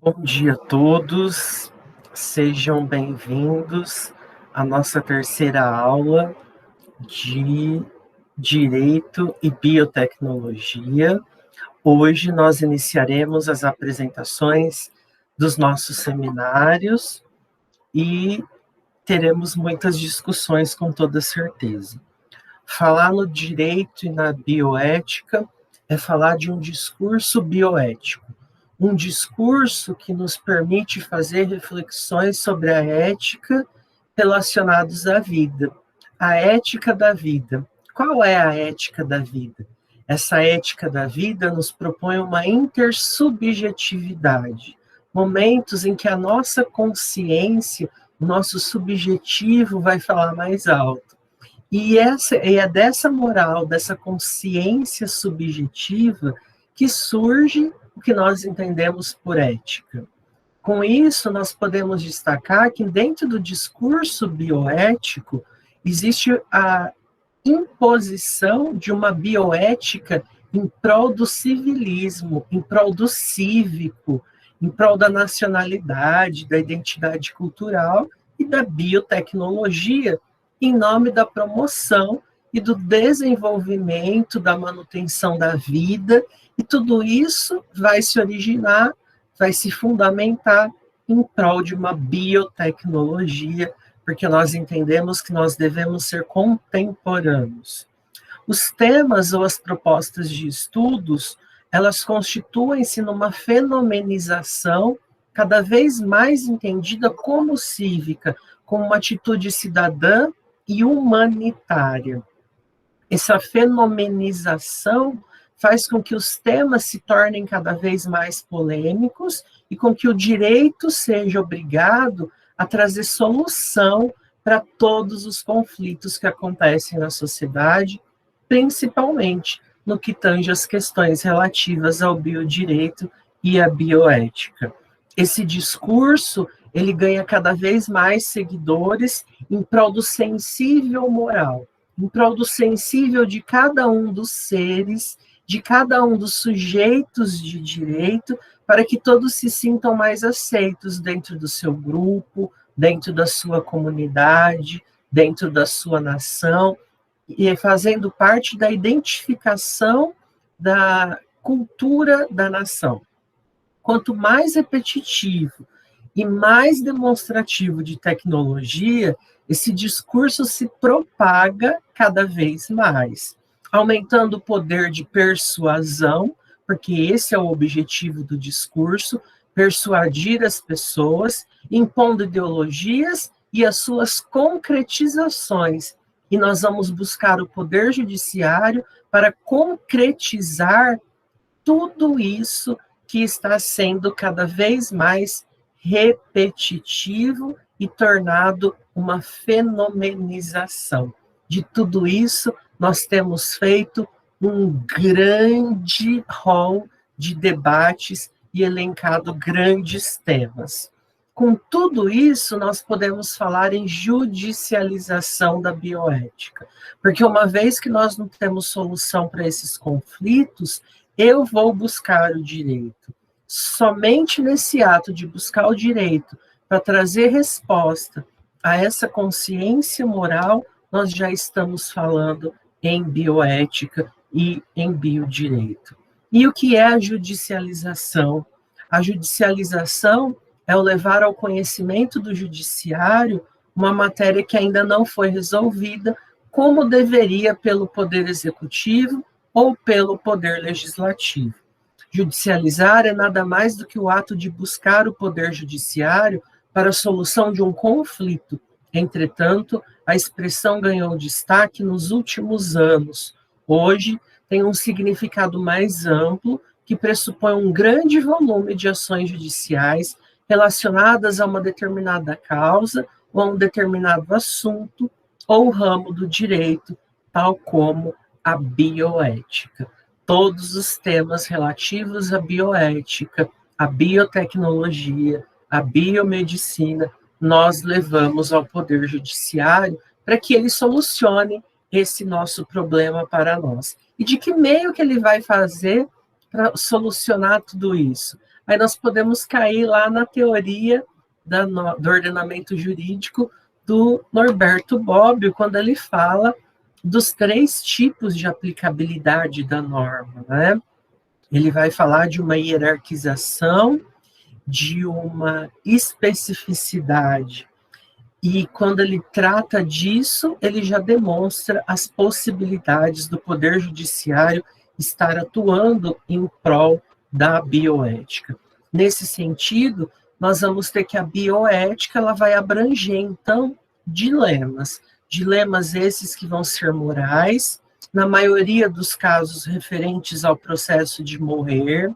Bom dia a todos, sejam bem-vindos à nossa terceira aula de Direito e Biotecnologia. Hoje nós iniciaremos as apresentações dos nossos seminários e teremos muitas discussões com toda certeza. Falar no direito e na bioética é falar de um discurso bioético. Um discurso que nos permite fazer reflexões sobre a ética relacionados à vida. A ética da vida. Qual é a ética da vida? Essa ética da vida nos propõe uma intersubjetividade, momentos em que a nossa consciência, o nosso subjetivo vai falar mais alto. E é dessa moral, dessa consciência subjetiva, que surge o que nós entendemos por ética. Com isso, nós podemos destacar que dentro do discurso bioético existe a imposição de uma bioética em prol do civilismo, em prol do cívico, em prol da nacionalidade, da identidade cultural e da biotecnologia, em nome da promoção e do desenvolvimento, da manutenção da vida, e tudo isso vai se originar, vai se fundamentar em prol de uma biotecnologia, porque nós entendemos que nós devemos ser contemporâneos. Os temas ou as propostas de estudos, elas constituem-se numa fenomenização cada vez mais entendida como cívica, como uma atitude cidadã e humanitária. Essa fenomenização faz com que os temas se tornem cada vez mais polêmicos e com que o direito seja obrigado a trazer solução para todos os conflitos que acontecem na sociedade, principalmente no que tange as questões relativas ao biodireito e à bioética. Esse discurso, ele ganha cada vez mais seguidores em prol do sensível moral, em prol do sensível de cada um dos seres, de cada um dos sujeitos de direito, para que todos se sintam mais aceitos dentro do seu grupo, dentro da sua comunidade, dentro da sua nação, e fazendo parte da identificação da cultura da nação. Quanto mais repetitivo e mais demonstrativo de tecnologia, esse discurso se propaga cada vez mais, aumentando o poder de persuasão, porque esse é o objetivo do discurso, persuadir as pessoas, impondo ideologias e as suas concretizações. E nós vamos buscar o poder judiciário para concretizar tudo isso que está sendo cada vez mais repetitivo e tornado uma fenomenização. De tudo isso, nós temos feito um grande rol de debates e elencado grandes temas. Com tudo isso, nós podemos falar em judicialização da bioética, porque uma vez que nós não temos solução para esses conflitos, eu vou buscar o direito. Somente nesse ato de buscar o direito, para trazer resposta a essa consciência moral, nós já estamos falando em bioética e em biodireito. E o que é a judicialização? A judicialização é o levar ao conhecimento do judiciário uma matéria que ainda não foi resolvida, como deveria pelo Poder Executivo ou pelo Poder Legislativo. Judicializar é nada mais do que o ato de buscar o Poder Judiciário para a solução de um conflito. Entretanto, a expressão ganhou destaque nos últimos anos. Hoje, tem um significado mais amplo, que pressupõe um grande volume de ações judiciais relacionadas a uma determinada causa ou a um determinado assunto ou ramo do direito, tal como a bioética. Todos os temas relativos à bioética, à biotecnologia, à biomedicina, nós levamos ao Poder Judiciário para que ele solucione esse nosso problema para nós. E de que meio que ele vai fazer para solucionar tudo isso? aí nós podemos cair lá na teoria do ordenamento jurídico do Norberto Bobbio, quando ele fala dos 3 tipos de aplicabilidade da norma, né? Ele vai falar de uma hierarquização, de uma especificidade. E quando ele trata disso, ele já demonstra as possibilidades do Poder Judiciário estar atuando em prol da bioética. Nesse sentido, nós vamos ter que a bioética ela vai abranger, então, dilemas. Dilemas esses que vão ser morais, na maioria dos casos referentes ao processo de morrer,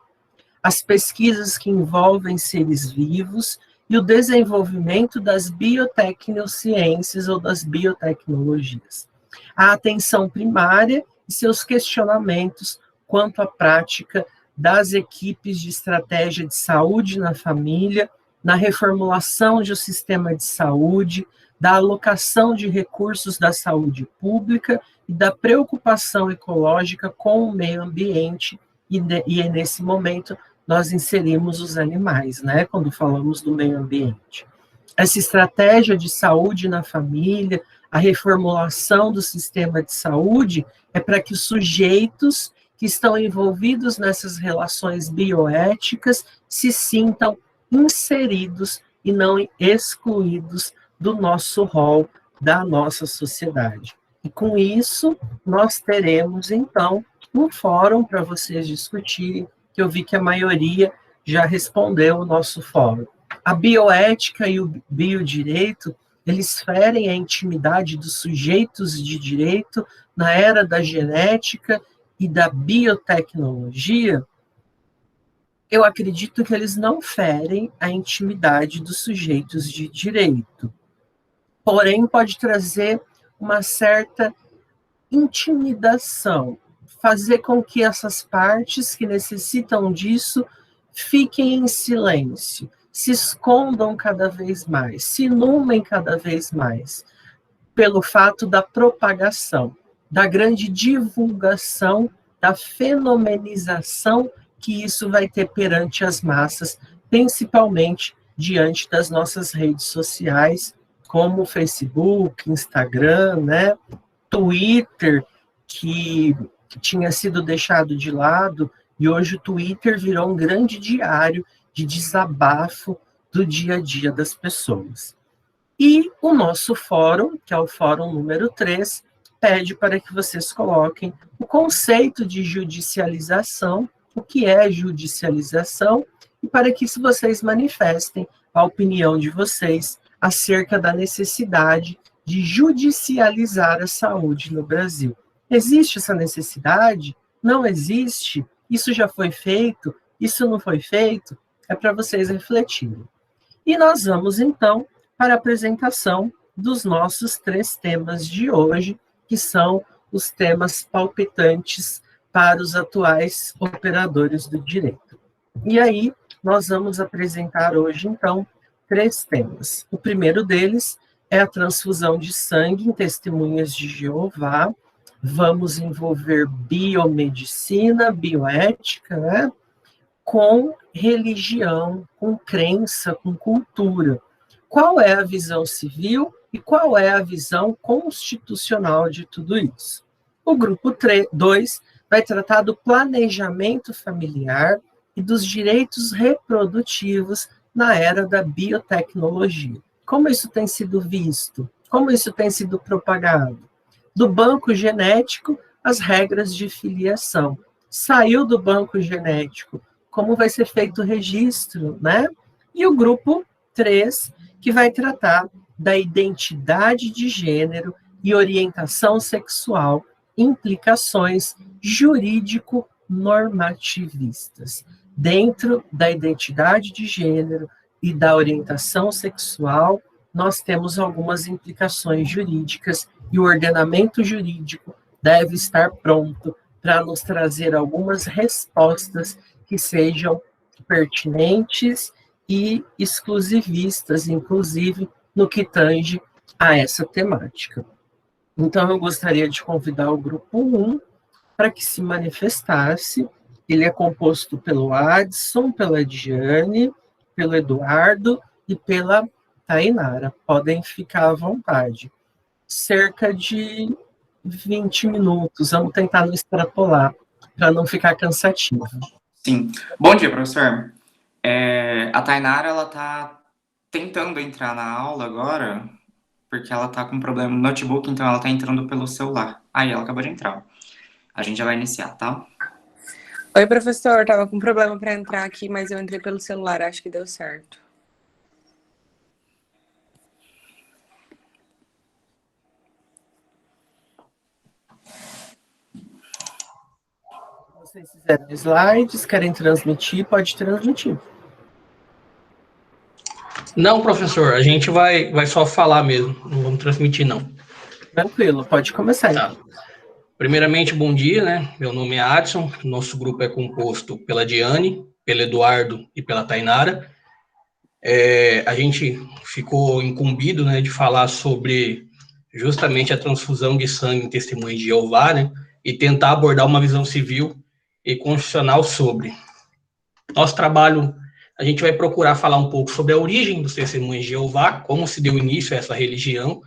as pesquisas que envolvem seres vivos e o desenvolvimento das biotecnociências ou das biotecnologias. A atenção primária e seus questionamentos quanto à prática das equipes de estratégia de saúde na família, na reformulação de um sistema de saúde, da alocação de recursos da saúde pública e da preocupação ecológica com o meio ambiente, e nesse momento nós inserimos os animais, né, quando falamos do meio ambiente. Essa estratégia de saúde na família, a reformulação do sistema de saúde, é para que os sujeitos que estão envolvidos nessas relações bioéticas se sintam inseridos e não excluídos do nosso rol, da nossa sociedade. E com isso, nós teremos, então, um fórum para vocês discutirem, que eu vi que a maioria já respondeu o nosso fórum. A bioética e o biodireito, eles ferem a intimidade dos sujeitos de direito na era da genética e da biotecnologia. Eu acredito que eles não ferem a intimidade dos sujeitos de direito. Porém, pode trazer uma certa intimidação, fazer com que essas partes que necessitam disso fiquem em silêncio, se escondam cada vez mais, se inumem cada vez mais, pelo fato da propagação, da grande divulgação, da fenomenização que isso vai ter perante as massas, principalmente diante das nossas redes sociais, como o Facebook, Instagram, né, Twitter, que tinha sido deixado de lado, e hoje o Twitter virou um grande diário de desabafo do dia a dia das pessoas. E o nosso fórum, que é o fórum número 3, pede para que vocês coloquem o conceito de judicialização, o que é judicialização, e para que vocês manifestem a opinião de vocês acerca da necessidade de judicializar a saúde no Brasil. Existe essa necessidade? Não existe? Isso já foi feito? Isso não foi feito? É para vocês refletirem. E nós vamos, então, para a apresentação dos nossos 3 temas de hoje, que são os temas palpitantes para os atuais operadores do direito. E aí, nós vamos apresentar hoje, então, 3 temas. O primeiro deles é a transfusão de sangue em testemunhas de Jeová. Vamos envolver biomedicina, bioética, né, com religião, com crença, com cultura. Qual é a visão civil e qual é a visão constitucional de tudo isso? O grupo 2 vai tratar do planejamento familiar e dos direitos reprodutivos na era da biotecnologia. Como isso tem sido visto? Como isso tem sido propagado? Do banco genético, as regras de filiação. Saiu do banco genético, como vai ser feito o registro, né? E o grupo 3, que vai tratar da identidade de gênero e orientação sexual, implicações jurídico-normativistas. Dentro da identidade de gênero e da orientação sexual, nós temos algumas implicações jurídicas e o ordenamento jurídico deve estar pronto para nos trazer algumas respostas que sejam pertinentes e exclusivistas, inclusive no que tange a essa temática. Então, eu gostaria de convidar o grupo 1 para que se manifestasse Ele é composto pelo Adson, pela Diane, pelo Eduardo e pela Tainara. Podem ficar à vontade. Cerca de 20 minutos. Vamos tentar não extrapolar, para não ficar cansativo. Sim. Bom dia, professor. A Tainara, ela tá tentando entrar na aula agora, porque ela tá com problema no notebook, então ela tá entrando pelo celular. Aí, ela acabou de entrar. A gente já vai iniciar, tá? Oi, professor. Tava com problema para entrar aqui, mas eu entrei pelo celular. Acho que deu certo. Se vocês fizerem slides, querem transmitir, pode transmitir. Não, professor, a gente vai só falar mesmo, não vamos transmitir, não. Tranquilo, pode começar. Tá. Então. Primeiramente, bom dia, né? Meu nome é Adson, nosso grupo é composto pela Diane, pelo Eduardo e pela Tainara. A gente ficou incumbido, né, de falar sobre justamente a transfusão de sangue em Testemunhas de Jeová, né, e tentar abordar uma visão civil e constitucional sobre. Nosso trabalho, a gente vai procurar falar um pouco sobre a origem dos Testemunhas de Jeová, como se deu início a essa religião,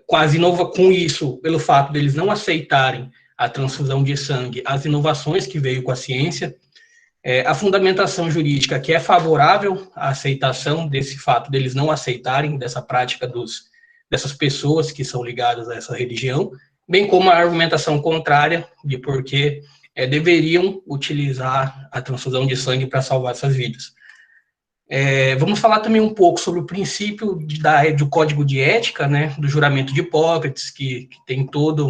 com isso, pelo fato deles não aceitarem a transfusão de sangue, as inovações que veio com a ciência, a fundamentação jurídica que é favorável à aceitação desse fato deles não aceitarem, dessa prática dessas pessoas que são ligadas a essa religião, bem como a argumentação contrária de por que deveriam utilizar a transfusão de sangue para salvar essas vidas. Vamos falar também um pouco sobre o princípio do Código de Ética, né, do juramento de Hipócrates, que tem toda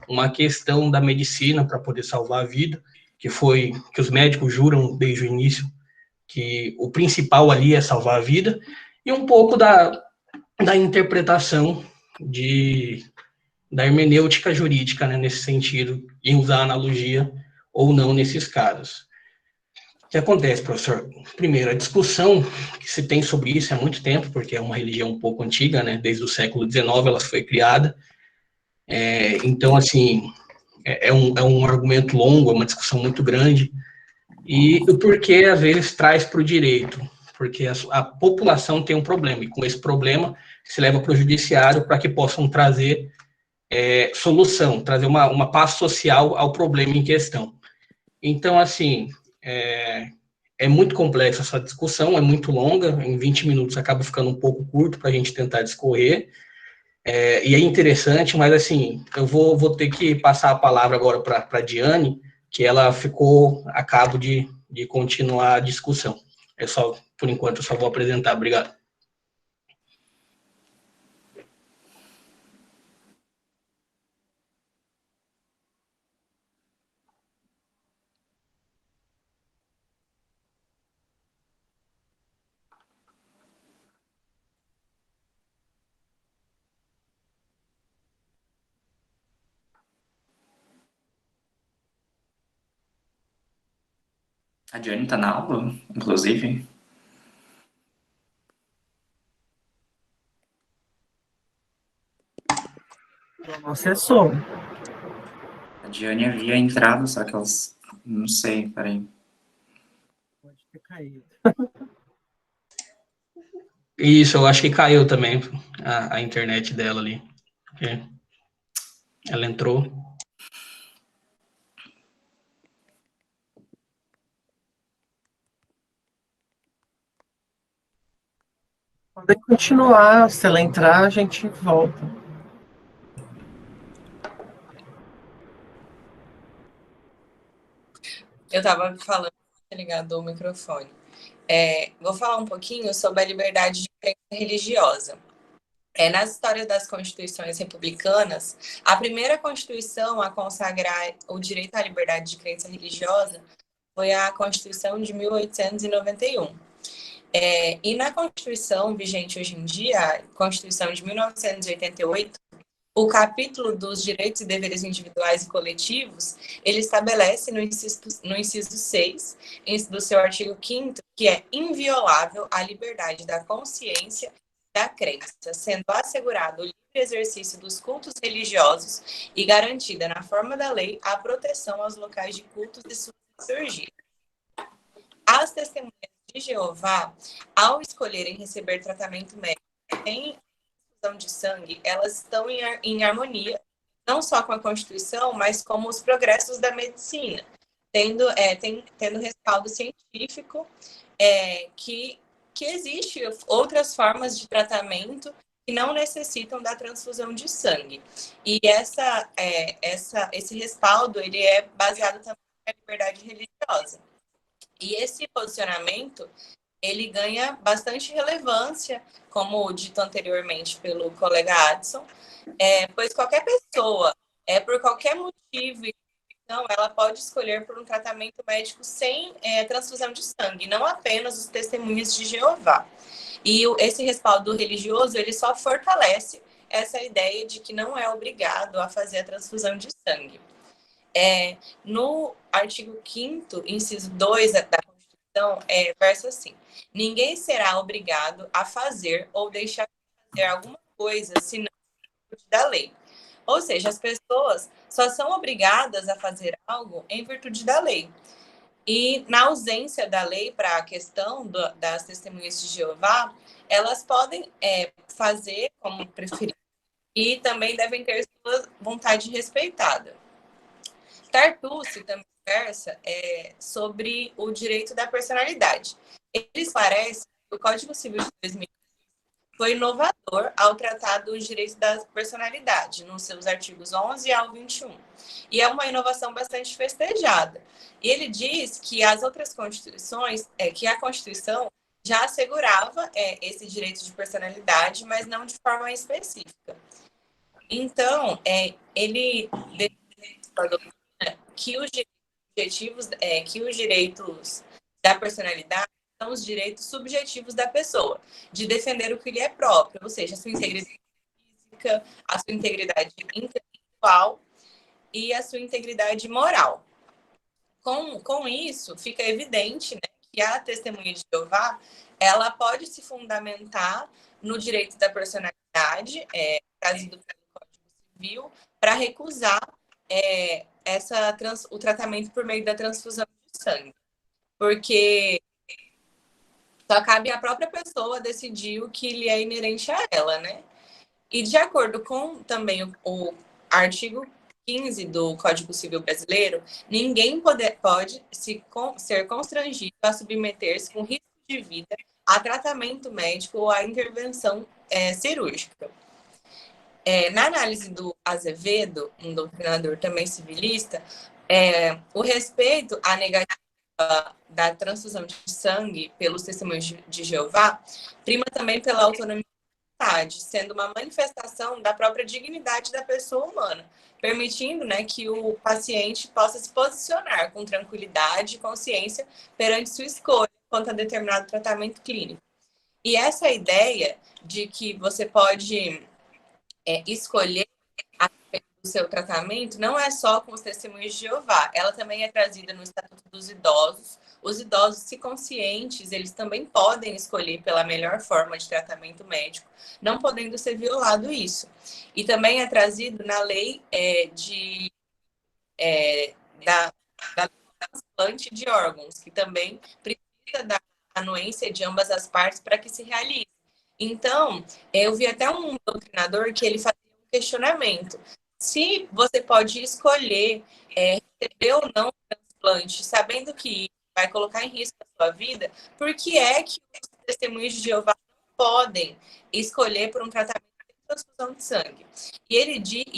uma questão da medicina para poder salvar a vida, que os médicos juram desde o início que o principal ali é salvar a vida, e um pouco da interpretação da hermenêutica jurídica, né, nesse sentido, em usar analogia ou não nesses casos. O que acontece, professor? Primeiro, a discussão que se tem sobre isso há muito tempo, porque é uma religião um pouco antiga, né? Desde o século XIX ela foi criada. Então, assim, é um argumento longo, é uma discussão muito grande. E o porquê, às vezes, traz para o direito. Porque a população tem um problema, e com esse problema se leva para o judiciário para que possam trazer solução, trazer uma paz social ao problema em questão. Então, assim, é muito complexa essa discussão, é muito longa, em 20 minutos acaba ficando um pouco curto para a gente tentar discorrer, e é interessante, mas, assim, eu vou ter que passar a palavra agora para a Diane, que ela ficou a cabo de continuar a discussão. Por enquanto, eu só vou apresentar. Obrigado. A Diane tá na aula, inclusive. Não acessou. A Diane havia entrado, só que elas... Não sei, peraí. Pode ter caído. Isso, eu acho que caiu também a internet dela ali. Ela entrou. Podem continuar. Se ela entrar, a gente volta. Eu estava falando, ligado o microfone. Vou falar um pouquinho sobre a liberdade de crença religiosa. Nas histórias das constituições republicanas, a primeira constituição a consagrar o direito à liberdade de crença religiosa foi a Constituição de 1891. E na Constituição vigente hoje em dia, a Constituição de 1988, o capítulo dos direitos e deveres individuais e coletivos, ele estabelece no inciso 6, do seu artigo 5º, que é inviolável a liberdade da consciência e da crença, sendo assegurado o livre exercício dos cultos religiosos e garantida, na forma da lei, a proteção aos locais de cultos e suas surgir. As testemunhas de Jeová, ao escolherem receber tratamento médico sem transfusão de sangue, elas estão em harmonia, não só com a Constituição, mas com os progressos da medicina, tendo respaldo científico que existe outras formas de tratamento que não necessitam da transfusão de sangue. E esse respaldo ele é baseado também na liberdade religiosa. E esse posicionamento ele ganha bastante relevância, como dito anteriormente pelo colega Adson, pois qualquer pessoa, por qualquer motivo, então, ela pode escolher por um tratamento médico sem transfusão de sangue, não apenas os testemunhas de Jeová. E esse respaldo religioso, ele só fortalece essa ideia de que não é obrigado a fazer a transfusão de sangue. No artigo 5º, inciso 2 da Constituição, verso assim: ninguém será obrigado a fazer ou deixar de fazer alguma coisa, senão da lei. Ou seja, as pessoas só são obrigadas a fazer algo em virtude da lei. E na ausência da lei para a questão das testemunhas de Jeová, elas podem fazer como preferir e também devem ter sua vontade respeitada. Tartucci também conversa sobre o direito da personalidade. Ele esclarece que o Código Civil de 2000 foi inovador ao tratar dos direitos da personalidade, nos seus artigos 11 ao 21. E é uma inovação bastante festejada. E ele diz que as outras constituições, que a Constituição já assegurava esse direito de personalidade, mas não de forma específica. Então, ele declarou que os direitos da personalidade são os direitos subjetivos da pessoa, de defender o que lhe é próprio, ou seja, a sua integridade física, a sua integridade intelectual e a sua integridade moral. Com isso, fica evidente, né, que a testemunha de Jeová, ela pode se fundamentar no direito da personalidade, trazido pelo Código Civil, para recusar o tratamento por meio da transfusão de sangue. Porque só cabe à própria pessoa decidir o que lhe é inerente a ela, né? E de acordo com também o artigo 15 do Código Civil Brasileiro, ninguém pode ser constrangido a submeter-se com risco de vida a tratamento médico ou a intervenção cirúrgica. Na análise do Azevedo, um doutrinador também civilista, o respeito à negativa da transfusão de sangue pelos testemunhos de Jeová prima também pela autonomia da vontade, sendo uma manifestação da própria dignidade da pessoa humana, permitindo, né, que o paciente possa se posicionar com tranquilidade e consciência perante sua escolha quanto a determinado tratamento clínico. E essa ideia de que você pode escolher a do seu tratamento não é só com os testemunhos de Jeová, ela também é trazida no Estatuto dos Idosos. Os idosos, se conscientes, eles também podem escolher pela melhor forma de tratamento médico, não podendo ser violado isso. E também é trazido na lei da transplante de órgãos, que também precisa da anuência de ambas as partes para que se realize. Então, eu vi até um doutrinador que ele fazia um questionamento. Se você pode escolher receber ou não o transplante, sabendo que vai colocar em risco a sua vida, por que é que os testemunhos de Jeová não podem escolher por um tratamento de transfusão de sangue? E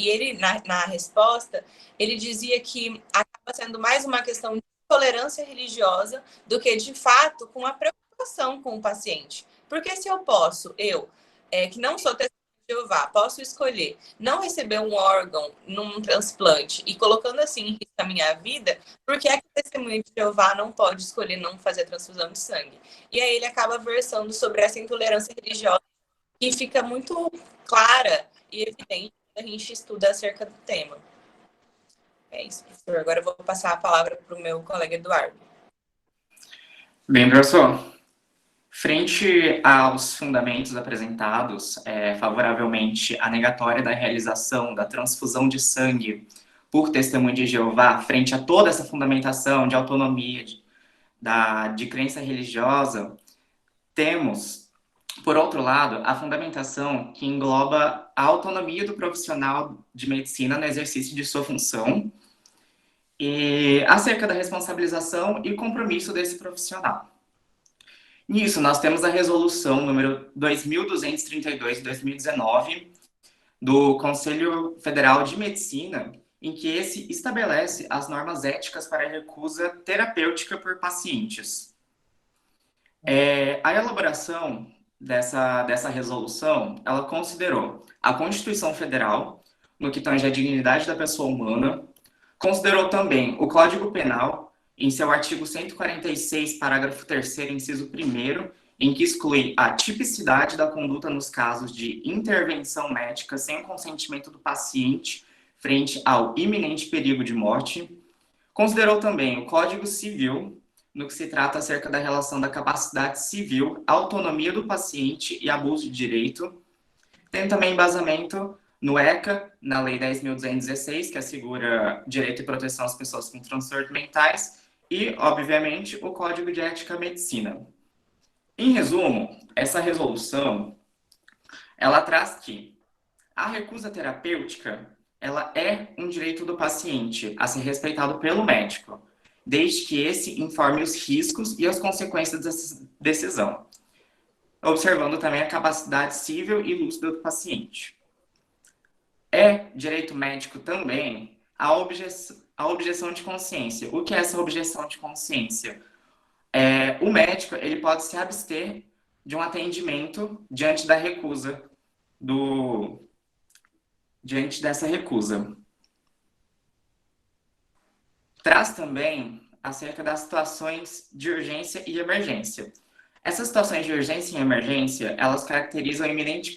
ele na resposta, ele dizia que acaba sendo mais uma questão de tolerância religiosa do que, de fato, com a preocupação com o paciente. Porque se eu posso, que não sou testemunha de Jeová, posso escolher não receber um órgão num transplante e colocando assim em risco a minha vida, por que é que o testemunho de Jeová não pode escolher não fazer a transfusão de sangue? E aí ele acaba versando sobre essa intolerância religiosa que fica muito clara e evidente quando a gente estuda acerca do tema. É isso, professor. Agora eu vou passar a palavra para o meu colega Eduardo. Bem, professor. Frente aos fundamentos apresentados, favoravelmente à negatória da realização da transfusão de sangue por testemunho de Jeová, frente a toda essa fundamentação de autonomia, de crença religiosa, temos, por outro lado, a fundamentação que engloba a autonomia do profissional de medicina no exercício de sua função e acerca da responsabilização e compromisso desse profissional. Nisso, nós temos a resolução número 2232 de 2019 do Conselho Federal de Medicina, em que esse estabelece as normas éticas para a recusa terapêutica por pacientes. A elaboração dessa resolução, ela considerou a Constituição Federal, no que tange a dignidade da pessoa humana, considerou também o Código Penal, em seu artigo 146, parágrafo 3º, inciso 1º, em que exclui a tipicidade da conduta nos casos de intervenção médica sem o consentimento do paciente frente ao iminente perigo de morte. Considerou também o Código Civil, no que se trata acerca da relação da capacidade civil, autonomia do paciente e abuso de direito. Tem também embasamento no ECA, na Lei 10.216, que assegura direito e proteção às pessoas com transtornos mentais, e, obviamente, o Código de Ética à Medicina. Em resumo, essa resolução, ela traz que a recusa terapêutica, ela é um direito do paciente a ser respeitado pelo médico, desde que esse informe os riscos e as consequências dessa decisão, observando também a capacidade civil e lúcida do paciente. É direito médico também a objeção de consciência. O que é essa objeção de consciência? O médico ele pode se abster de um atendimento diante da recusa diante dessa recusa. Traz também acerca das situações de urgência e emergência. Essas situações de urgência e emergência, elas caracterizam o iminente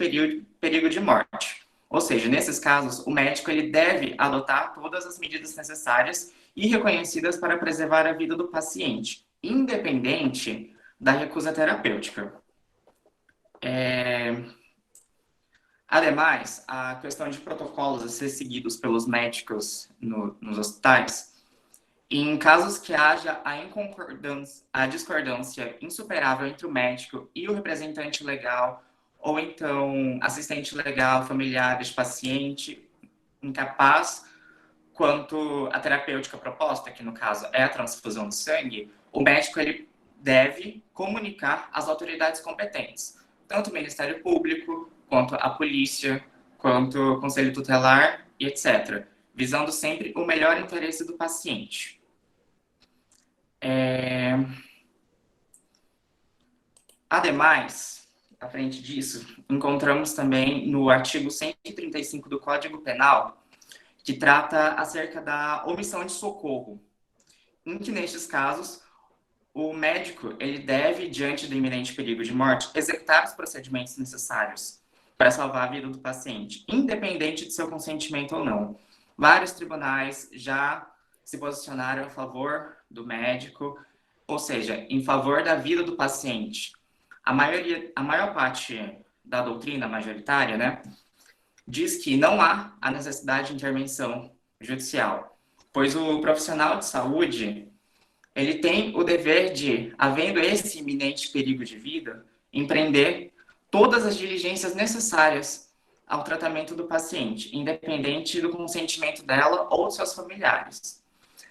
perigo de morte. Ou seja, nesses casos, o médico ele deve adotar todas as medidas necessárias e reconhecidas para preservar a vida do paciente, independente da recusa terapêutica. Ademais, a questão de protocolos a ser seguidos pelos médicos nos hospitais, em casos que haja a discordância insuperável entre o médico e o representante legal, ou então assistente legal, familiares, paciente, incapaz, quanto à terapêutica proposta, que no caso é a transfusão de sangue, o médico ele deve comunicar às autoridades competentes, tanto o Ministério Público, quanto a polícia, quanto o Conselho Tutelar e etc., visando sempre o melhor interesse do paciente. Ademais, à frente disso, encontramos também no artigo 135 do Código Penal, que trata acerca da omissão de socorro, em que, nestes casos, o médico ele deve, diante do iminente perigo de morte, executar os procedimentos necessários para salvar a vida do paciente, independente de seu consentimento ou não. Vários tribunais já se posicionaram a favor do médico, ou seja, em favor da vida do paciente. A maior parte da doutrina majoritária, né, diz que não há a necessidade de intervenção judicial, pois o profissional de saúde ele tem o dever de, havendo esse iminente perigo de vida, empreender todas as diligências necessárias ao tratamento do paciente, independente do consentimento dela ou de seus familiares.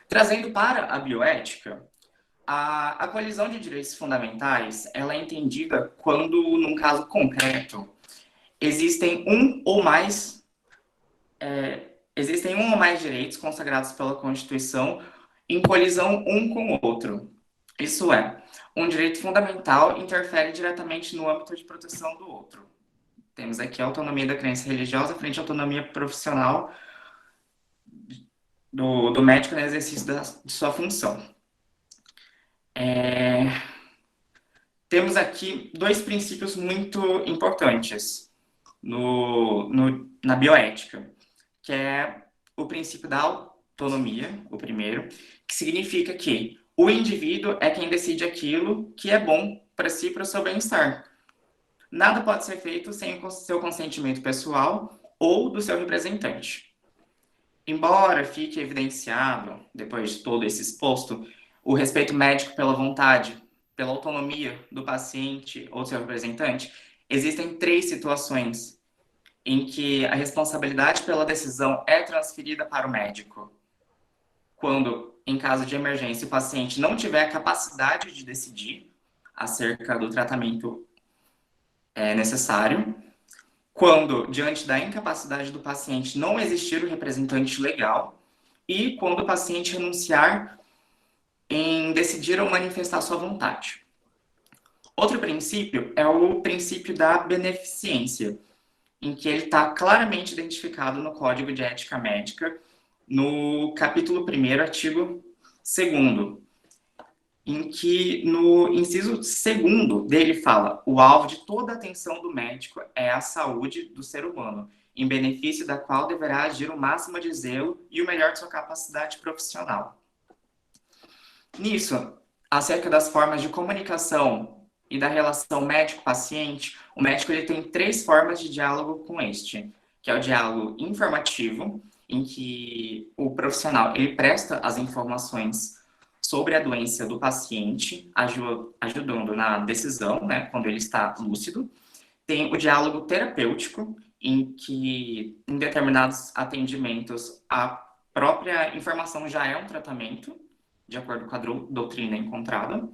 Trazendo para a bioética, a colisão de direitos fundamentais ela é entendida quando, num caso concreto, existem um ou mais direitos consagrados pela Constituição em colisão um com o outro. Isso é, um direito fundamental interfere diretamente no âmbito de proteção do outro. Temos aqui a autonomia da crença religiosa frente à autonomia profissional do médico no exercício de sua função. Temos aqui dois princípios muito importantes na bioética, que é o princípio da autonomia, o primeiro, que significa que o indivíduo é quem decide aquilo que é bom para si e para o seu bem-estar. Nada pode ser feito sem o seu consentimento pessoal ou do seu representante. embora fique evidenciado, depois de todo esse exposto, o respeito médico pela vontade, pela autonomia do paciente ou seu representante, existem 3 situações em que a responsabilidade pela decisão é transferida para o médico. Quando, em caso de emergência, o paciente não tiver a capacidade de decidir acerca do tratamento necessário, quando, diante da incapacidade do paciente, não existir o representante legal, e quando o paciente renunciar em decidir ou manifestar sua vontade. Outro princípio é o princípio da beneficência, em que ele está claramente identificado no Código de Ética Médica, no capítulo 1º, artigo 2º, em que no inciso 2º dele fala: o alvo de toda a atenção do médico é a saúde do ser humano, em benefício da qual deverá agir o máximo de zelo e o melhor de sua capacidade profissional. Nisso, acerca das formas de comunicação e da relação médico-paciente, o médico ele tem 3 formas de diálogo com este, que é o diálogo informativo, em que o profissional ele presta as informações sobre a doença do paciente, ajudando na decisão, né, quando ele está lúcido. Tem o diálogo terapêutico, em que em determinados atendimentos a própria informação já é um tratamento, de acordo com a doutrina encontrada.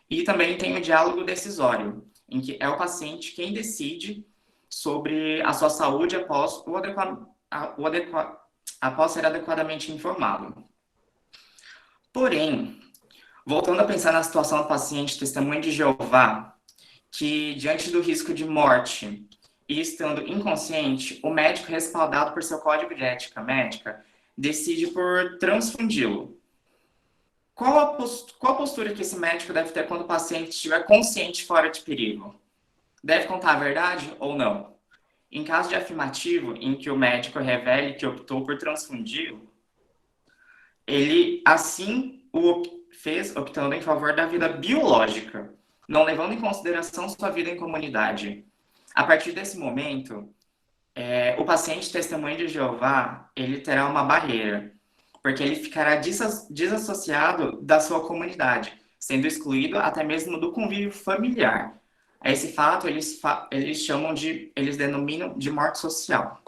E também tem o diálogo decisório, em que é o paciente quem decide sobre a sua saúde após ser adequadamente informado. Porém, voltando a pensar na situação do paciente testemunho de Jeová, que diante do risco de morte e estando inconsciente, o médico respaldado por seu código de ética médica decide por transfundi-lo. Qual a postura que esse médico deve ter quando o paciente estiver consciente fora de perigo? Deve contar a verdade ou não? Em caso de afirmativo, em que o médico revele que optou por transfundi-lo, ele assim o fez optando em favor da vida biológica, não levando em consideração sua vida em comunidade. A partir desse momento, o paciente testemunho de Jeová, ele terá uma barreira, porque ele ficará desassociado da sua comunidade, sendo excluído até mesmo do convívio familiar. Esse fato eles denominam de morte social.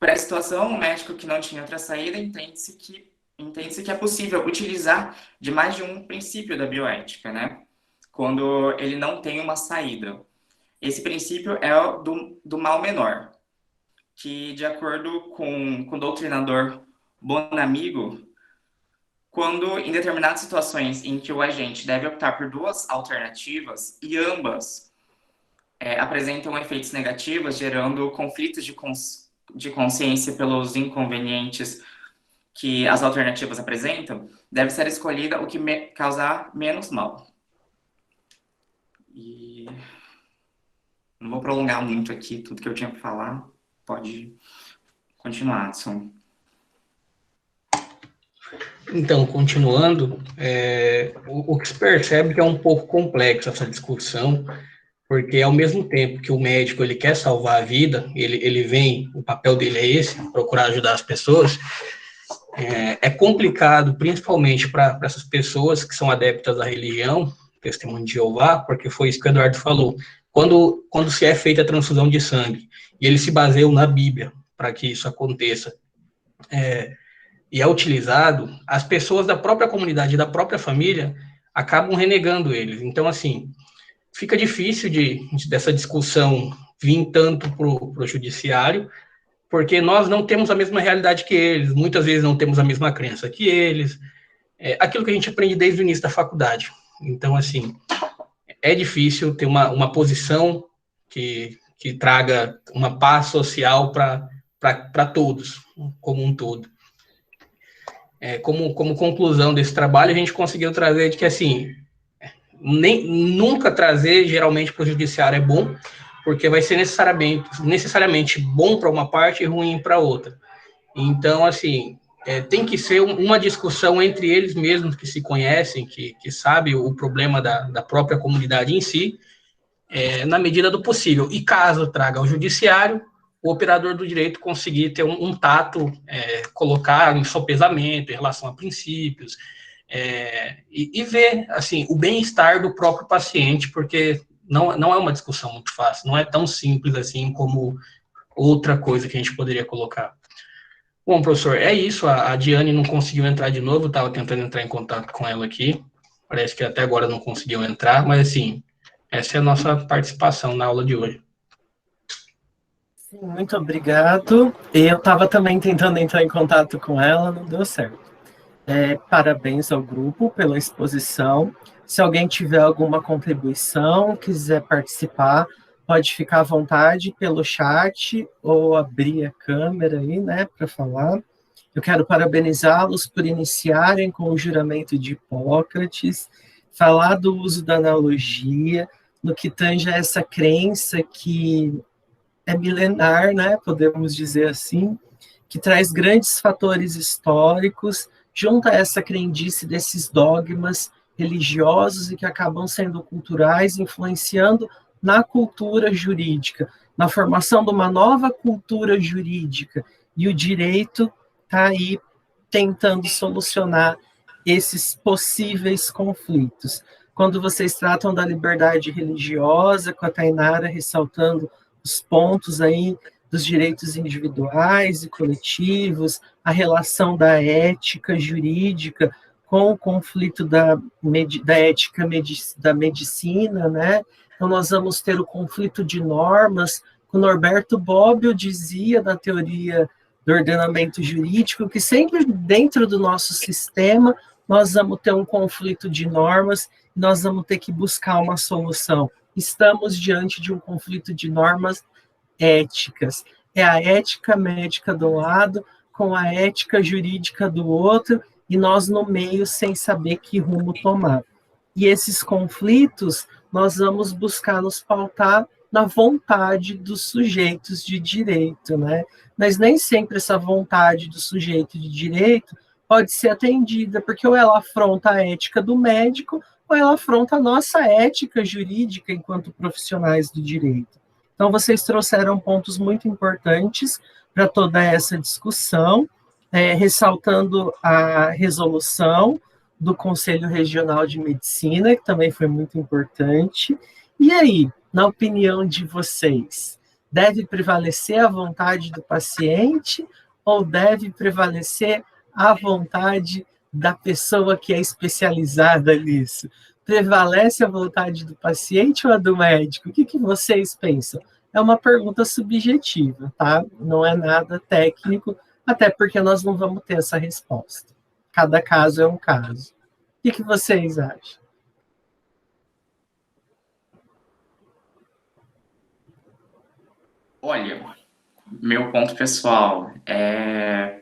Por essa situação, o médico que não tinha outra saída entende-se que é possível utilizar de mais de um princípio da bioética, né? Quando ele não tem uma saída. Esse princípio é o do mal menor, que, de acordo com o doutrinador Bonamigo, quando em determinadas situações em que o agente deve optar por 2 alternativas e ambas apresentam efeitos negativos, gerando conflitos de consciência pelos inconvenientes que as alternativas apresentam, deve ser escolhida o que causar menos mal. E não vou prolongar muito aqui tudo que eu tinha para falar. Pode continuar, Adson. Então, continuando, o que se percebe que é um pouco complexo essa discussão, porque ao mesmo tempo que o médico ele quer salvar a vida, o papel dele é esse, procurar ajudar as pessoas, é complicado, principalmente para essas pessoas que são adeptas da religião, testemunho de Jeová, porque foi isso que o Eduardo falou. Quando se é feita a transfusão de sangue, e eles se baseiam na Bíblia para que isso aconteça, e é utilizado, as pessoas da própria comunidade, da própria família, acabam renegando eles. Então, assim, fica difícil dessa discussão vir tanto para o judiciário, porque nós não temos a mesma realidade que eles, muitas vezes não temos a mesma crença que eles, aquilo que a gente aprende desde o início da faculdade. Então, assim, é difícil ter uma posição que traga uma paz social para todos, como um todo. Como conclusão desse trabalho, a gente conseguiu trazer de que, assim, nunca trazer, geralmente, para o judiciário é bom, porque vai ser necessariamente bom para uma parte e ruim para outra. Então, assim, tem que ser uma discussão entre eles mesmos, que se conhecem, que sabem o problema da própria comunidade em si, na medida do possível. E caso traga ao judiciário, o operador do direito conseguir ter um tato, colocar em sopesamento em relação a princípios, e ver, assim, o bem-estar do próprio paciente, porque não é uma discussão muito fácil, não é tão simples assim como outra coisa que a gente poderia colocar. Bom, professor, é isso, a Diane não conseguiu entrar de novo, estava tentando entrar em contato com ela aqui, parece que até agora não conseguiu entrar, mas assim, essa é a nossa participação na aula de hoje. Sim, muito obrigado. Eu estava também tentando entrar em contato com ela, não deu certo. Parabéns ao grupo pela exposição. Se alguém tiver alguma contribuição, quiser participar, pode ficar à vontade pelo chat ou abrir a câmera aí, né, para falar. Eu quero parabenizá-los por iniciarem com o juramento de Hipócrates, falar do uso da analogia, no que tange a essa crença que é milenar, né, podemos dizer assim, que traz grandes fatores históricos, junto a essa crendice desses dogmas religiosos e que acabam sendo culturais, influenciando na cultura jurídica, na formação de uma nova cultura jurídica, e o direito está aí tentando solucionar esses possíveis conflitos. Quando vocês tratam da liberdade religiosa, com a Tainara ressaltando os pontos aí dos direitos individuais e coletivos, a relação da ética jurídica com o conflito da ética da medicina, né? Então, nós vamos ter o conflito de normas, que o Norberto Bobbio dizia na teoria do ordenamento jurídico, que sempre dentro do nosso sistema nós vamos ter um conflito de normas, nós vamos ter que buscar uma solução. Estamos diante de um conflito de normas éticas. É a ética médica do lado, com a ética jurídica do outro, e nós no meio sem saber que rumo tomar. E esses conflitos nós vamos buscar nos pautar na vontade dos sujeitos de direito, né? Mas nem sempre essa vontade do sujeito de direito pode ser atendida, porque ou ela afronta a ética do médico, ou ela afronta a nossa ética jurídica enquanto profissionais do direito. Então, vocês trouxeram pontos muito importantes para toda essa discussão, ressaltando a resolução do Conselho Regional de Medicina, que também foi muito importante. E aí, na opinião de vocês, deve prevalecer a vontade do paciente ou deve prevalecer a vontade da pessoa que é especializada nisso? Prevalece a vontade do paciente ou a do médico? O que vocês pensam? É uma pergunta subjetiva, tá? Não é nada técnico, até porque nós não vamos ter essa resposta. Cada caso é um caso. O que vocês acham? Olha, meu ponto pessoal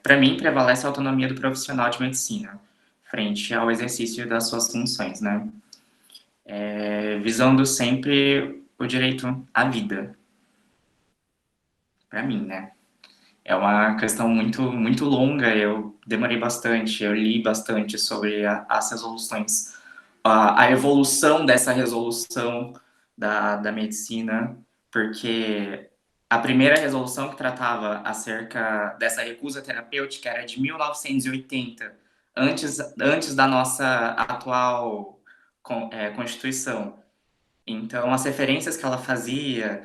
para mim, prevalece a autonomia do profissional de medicina frente ao exercício das suas funções, né? Visando sempre o direito à vida. Para mim, né? É uma questão muito, muito longa, eu demorei bastante, eu li bastante sobre as resoluções, a evolução dessa resolução da medicina, porque a primeira resolução que tratava acerca dessa recusa terapêutica era de 1980, antes da nossa atual Constituição. Então, as referências que ela fazia,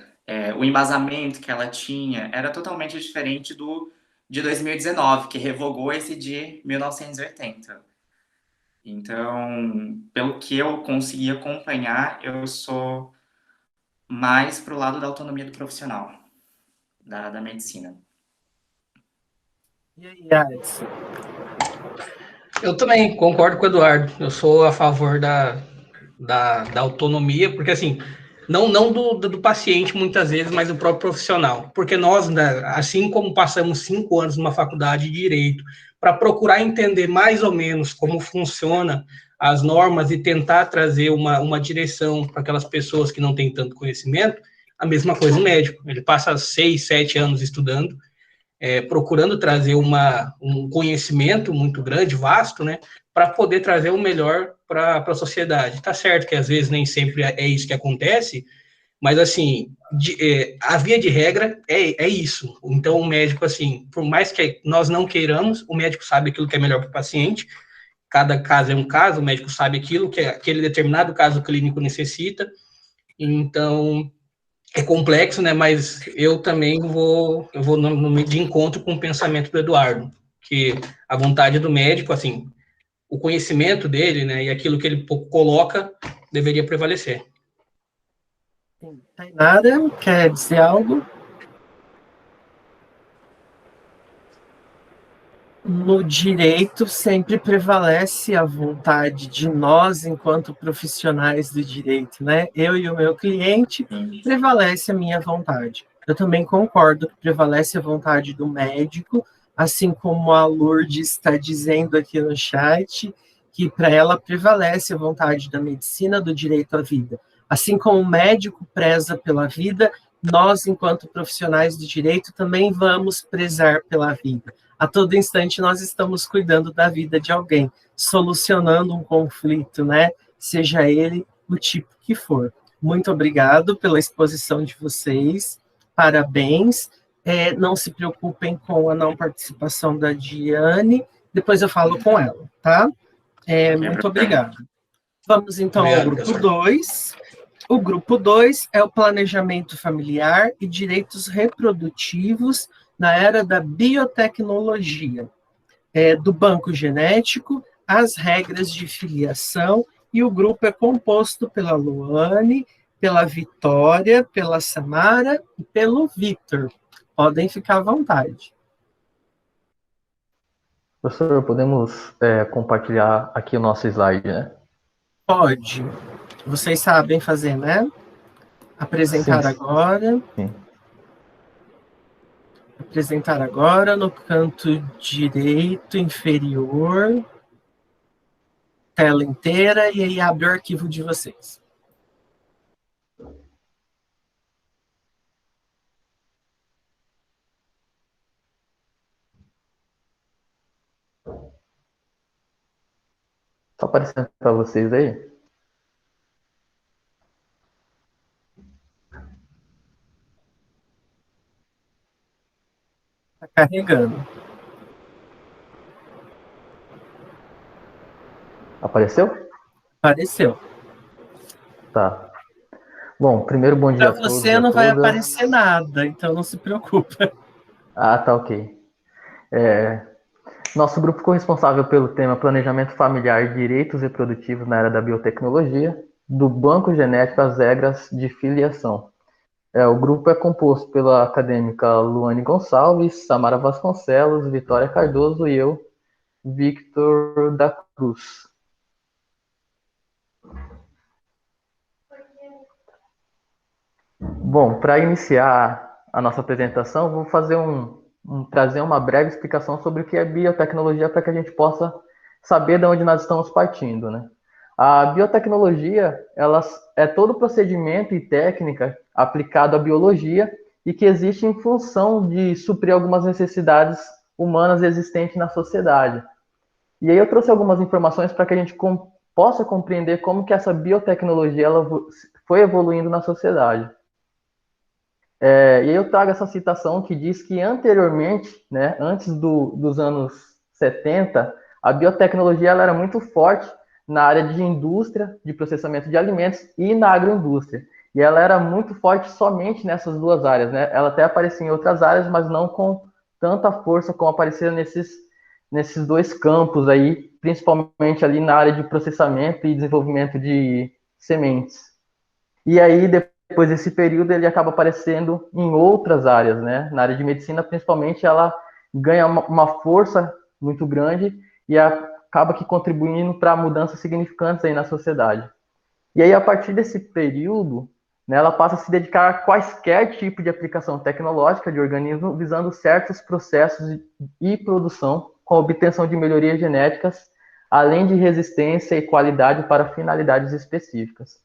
o embasamento que ela tinha, era totalmente diferente de 2019, que revogou esse de 1980. Então, pelo que eu consegui acompanhar, eu sou mais para o lado da autonomia do profissional, da medicina. E aí, Alex? Eu também concordo com o Eduardo. Eu sou a favor da autonomia, porque assim, não do paciente muitas vezes, mas do próprio profissional. Porque nós, né, assim como passamos 5 anos numa faculdade de Direito, para procurar entender mais ou menos como funciona as normas e tentar trazer uma direção para aquelas pessoas que não têm tanto conhecimento, a mesma coisa o médico. Ele passa 6, 7 anos estudando, procurando trazer um conhecimento muito grande, vasto, né, para poder trazer o melhor para a sociedade. Tá certo que às vezes nem sempre é isso que acontece, Mas, assim, a via de regra é isso. Então, o médico, assim, por mais que nós não queiramos, o médico sabe aquilo que é melhor para o paciente. Cada caso é um caso, o médico sabe aquilo que aquele determinado caso clínico necessita. Então, é complexo, né? Mas eu também vou de encontro com o pensamento do Eduardo, que a vontade do médico, assim, o conhecimento dele, né, e aquilo que ele coloca deveria prevalecer. Tainara, quer dizer algo? No direito sempre prevalece a vontade de nós, enquanto profissionais do direito, né? Eu e o meu cliente, prevalece a minha vontade. Eu também concordo que prevalece a vontade do médico, assim como a Lourdes está dizendo aqui no chat, que para ela prevalece a vontade da medicina, do direito à vida. Assim como o médico preza pela vida, nós, enquanto profissionais do direito, também vamos prezar pela vida. A todo instante nós estamos cuidando da vida de alguém, solucionando um conflito, né? Seja ele o tipo que for. Muito obrigado pela exposição de vocês, parabéns. Não se preocupem com a não participação da Diane, depois eu falo com ela, tá? Muito obrigado. Vamos então ao grupo 2. O grupo 2 é o planejamento familiar e direitos reprodutivos na era da biotecnologia, do banco genético, as regras de filiação, e o grupo é composto pela Luane, pela Vitória, pela Samara e pelo Vitor. Podem ficar à vontade. Professor, podemos compartilhar aqui o nosso slide, né? Pode. Vocês sabem fazer, né? Apresentar Sim. agora. Sim. Apresentar agora no canto direito inferior, tela inteira, e aí abre o arquivo de vocês. Tá aparecendo para vocês aí? Está carregando. Apareceu? Apareceu. Tá. Bom, primeiro bom dia a todos. Para você não vai aparecer nada, então não se preocupa. Ah, tá ok. Nosso grupo ficou responsável pelo tema Planejamento Familiar e Direitos Reprodutivos na Era da Biotecnologia, do Banco Genético às Regras de Filiação. O grupo é composto pela acadêmica Luane Gonçalves, Samara Vasconcelos, Vitória Cardoso e eu, Victor da Cruz. Bom, para iniciar a nossa apresentação, vou fazer trazer uma breve explicação sobre o que é biotecnologia para que a gente possa saber de onde nós estamos partindo, né? A biotecnologia, ela é todo procedimento e técnica aplicado à biologia e que existe em função de suprir algumas necessidades humanas existentes na sociedade. E aí eu trouxe algumas informações para que a gente possa compreender como que essa biotecnologia ela foi evoluindo na sociedade. E aí eu trago essa citação que diz que anteriormente, né, antes dos anos 70, a biotecnologia ela era muito forte na área de indústria, de processamento de alimentos e na agroindústria. E ela era muito forte somente nessas duas áreas, né? Ela até aparecia em outras áreas, mas não com tanta força como aparecia nesses dois campos aí, principalmente ali na área de processamento e desenvolvimento de sementes. E aí, depois desse período, ele acaba aparecendo em outras áreas, né? Na área de medicina, principalmente, ela ganha uma força muito grande e acaba que contribuindo para mudanças significantes aí na sociedade. E aí, a partir desse período, né, ela passa a se dedicar a quaisquer tipo de aplicação tecnológica de organismo, visando certos processos e produção, com a obtenção de melhorias genéticas, além de resistência e qualidade para finalidades específicas.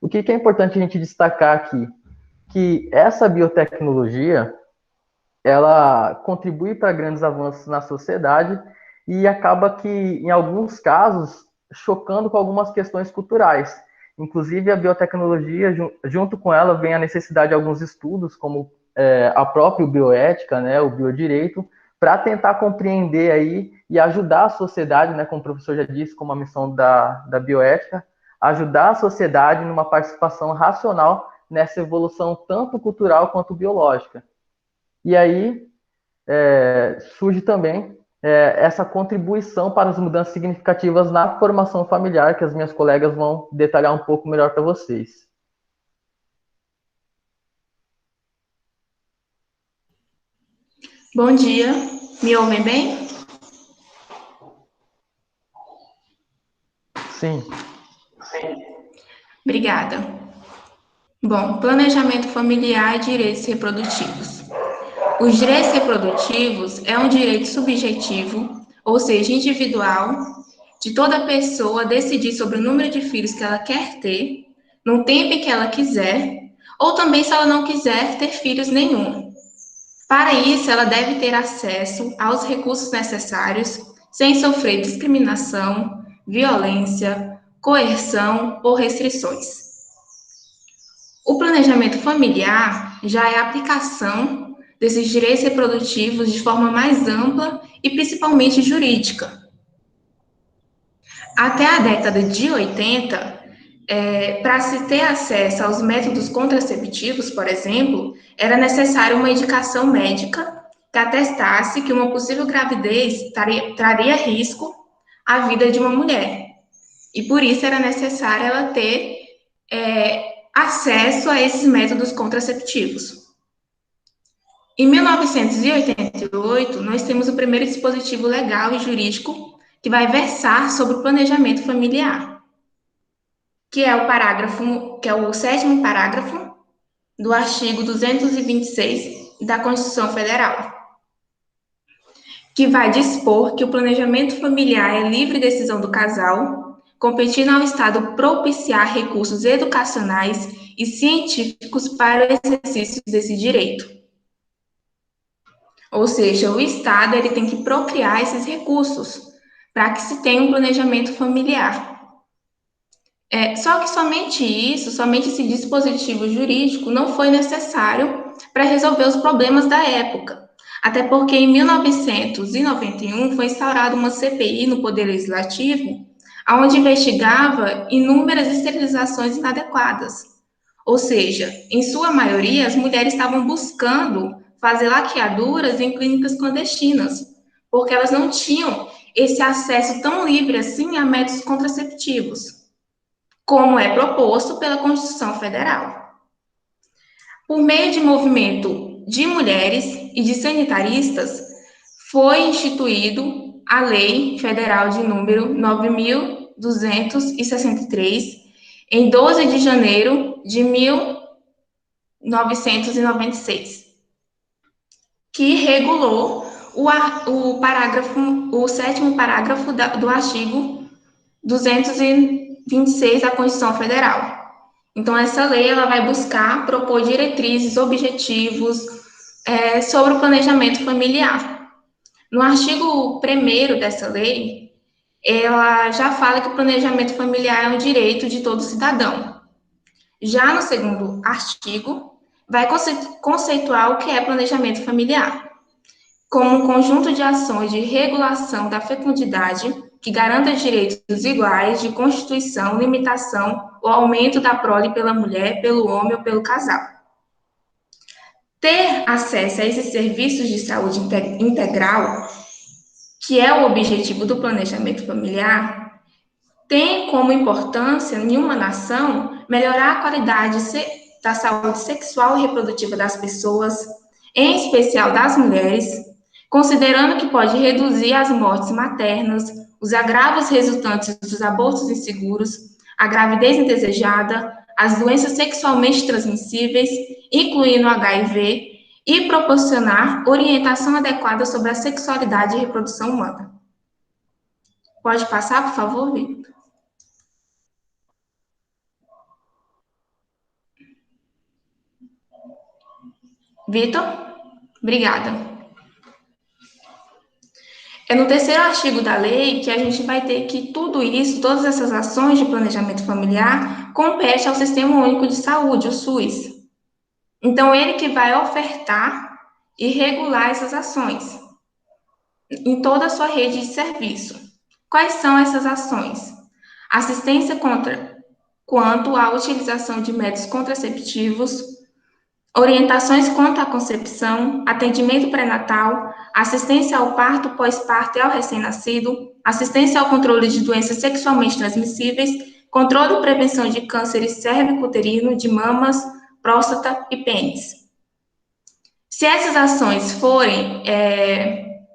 O que é importante a gente destacar aqui? Que essa biotecnologia, ela contribui para grandes avanços na sociedade e acaba que, em alguns casos, chocando com algumas questões culturais. Inclusive, a biotecnologia, junto com ela, vem a necessidade de alguns estudos, como a própria bioética, né, o biodireito, para tentar compreender aí e ajudar a sociedade, né, como o professor já disse, como a missão da bioética, ajudar a sociedade numa participação racional nessa evolução tanto cultural quanto biológica. E aí surge também essa contribuição para as mudanças significativas na formação familiar, que as minhas colegas vão detalhar um pouco melhor para vocês. Bom dia, me ouvem bem? Sim. Obrigada. Bom, planejamento familiar e direitos reprodutivos. Os direitos reprodutivos é um direito subjetivo, ou seja, individual, de toda pessoa decidir sobre o número de filhos que ela quer ter, no tempo em que ela quiser, ou também se ela não quiser ter filhos nenhum. Para isso, ela deve ter acesso aos recursos necessários, sem sofrer discriminação, violência, coerção ou restrições. O planejamento familiar já é a aplicação desses direitos reprodutivos de forma mais ampla e principalmente jurídica. Até a década de 80, para se ter acesso aos métodos contraceptivos, por exemplo, era necessário uma indicação médica que atestasse que uma possível gravidez traria risco à vida de uma mulher. E por isso era necessário ela ter acesso a esses métodos contraceptivos. Em 1988, nós temos o primeiro dispositivo legal e jurídico que vai versar sobre o planejamento familiar, que é o 7º parágrafo do artigo 226 da Constituição Federal, que vai dispor que o planejamento familiar é livre decisão do casal, competindo ao Estado propiciar recursos educacionais e científicos para o exercício desse direito. Ou seja, o Estado ele tem que procriar esses recursos para que se tenha um planejamento familiar. Só que somente esse dispositivo jurídico não foi necessário para resolver os problemas da época. Até porque em 1991 foi instaurada uma CPI no Poder Legislativo, onde investigava inúmeras esterilizações inadequadas. Ou seja, em sua maioria, as mulheres estavam buscando fazer laqueaduras em clínicas clandestinas, porque elas não tinham esse acesso tão livre assim a métodos contraceptivos, como é proposto pela Constituição Federal. Por meio de movimento de mulheres e de sanitaristas, foi instituído a Lei Federal de número 9.263, em 12 de janeiro de 1996, que regulou o 7º parágrafo do artigo 226 da Constituição Federal. Então, essa lei ela vai buscar propor diretrizes, objetivos sobre o planejamento familiar. No artigo 1º dessa lei, ela já fala que o planejamento familiar é um direito de todo cidadão. Já no 2º artigo, vai conceituar o que é planejamento familiar, como um conjunto de ações de regulação da fecundidade que garanta direitos iguais de constituição, limitação ou aumento da prole pela mulher, pelo homem ou pelo casal. Ter acesso a esses serviços de saúde integral, que é o objetivo do planejamento familiar, tem como importância em uma nação melhorar a qualidade da saúde sexual e reprodutiva das pessoas, em especial das mulheres, considerando que pode reduzir as mortes maternas, os agravos resultantes dos abortos inseguros, a gravidez indesejada, as doenças sexualmente transmissíveis, incluindo o HIV, e proporcionar orientação adequada sobre a sexualidade e reprodução humana. Pode passar, por favor, Vitor? Vitor? Obrigada. É no 3º artigo da lei que a gente vai ter que tudo isso, todas essas ações de planejamento familiar, compete ao Sistema Único de Saúde, o SUS. Então, ele que vai ofertar e regular essas ações em toda a sua rede de serviço. Quais são essas ações? Assistência quanto à utilização de métodos contraceptivos, orientações quanto à concepção, atendimento pré-natal, assistência ao parto, pós-parto e ao recém-nascido, assistência ao controle de doenças sexualmente transmissíveis, controle e prevenção de cânceres cérvico-uterino, de mamas, próstata e pênis. Se essas ações forem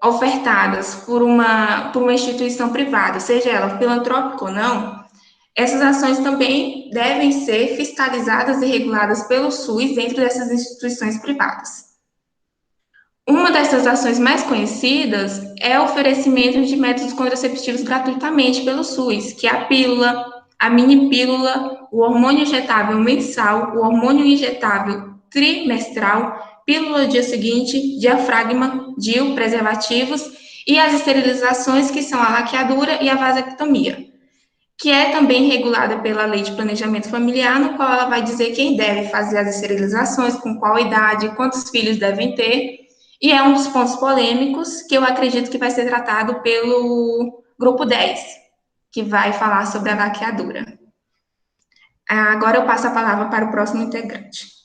ofertadas por uma instituição privada, seja ela filantrópica ou não, essas ações também devem ser fiscalizadas e reguladas pelo SUS dentro dessas instituições privadas. Uma dessas ações mais conhecidas é o oferecimento de métodos contraceptivos gratuitamente pelo SUS, que é a pílula, a mini pílula, o hormônio injetável mensal, o hormônio injetável trimestral, pílula do dia seguinte, diafragma, DIU, preservativos e as esterilizações, que são a laqueadura e a vasectomia, que é também regulada pela Lei de Planejamento Familiar, no qual ela vai dizer quem deve fazer as esterilizações, com qual idade, quantos filhos devem ter, e é um dos pontos polêmicos que eu acredito que vai ser tratado pelo grupo 10, que vai falar sobre a laqueadura. Agora eu passo a palavra para o próximo integrante.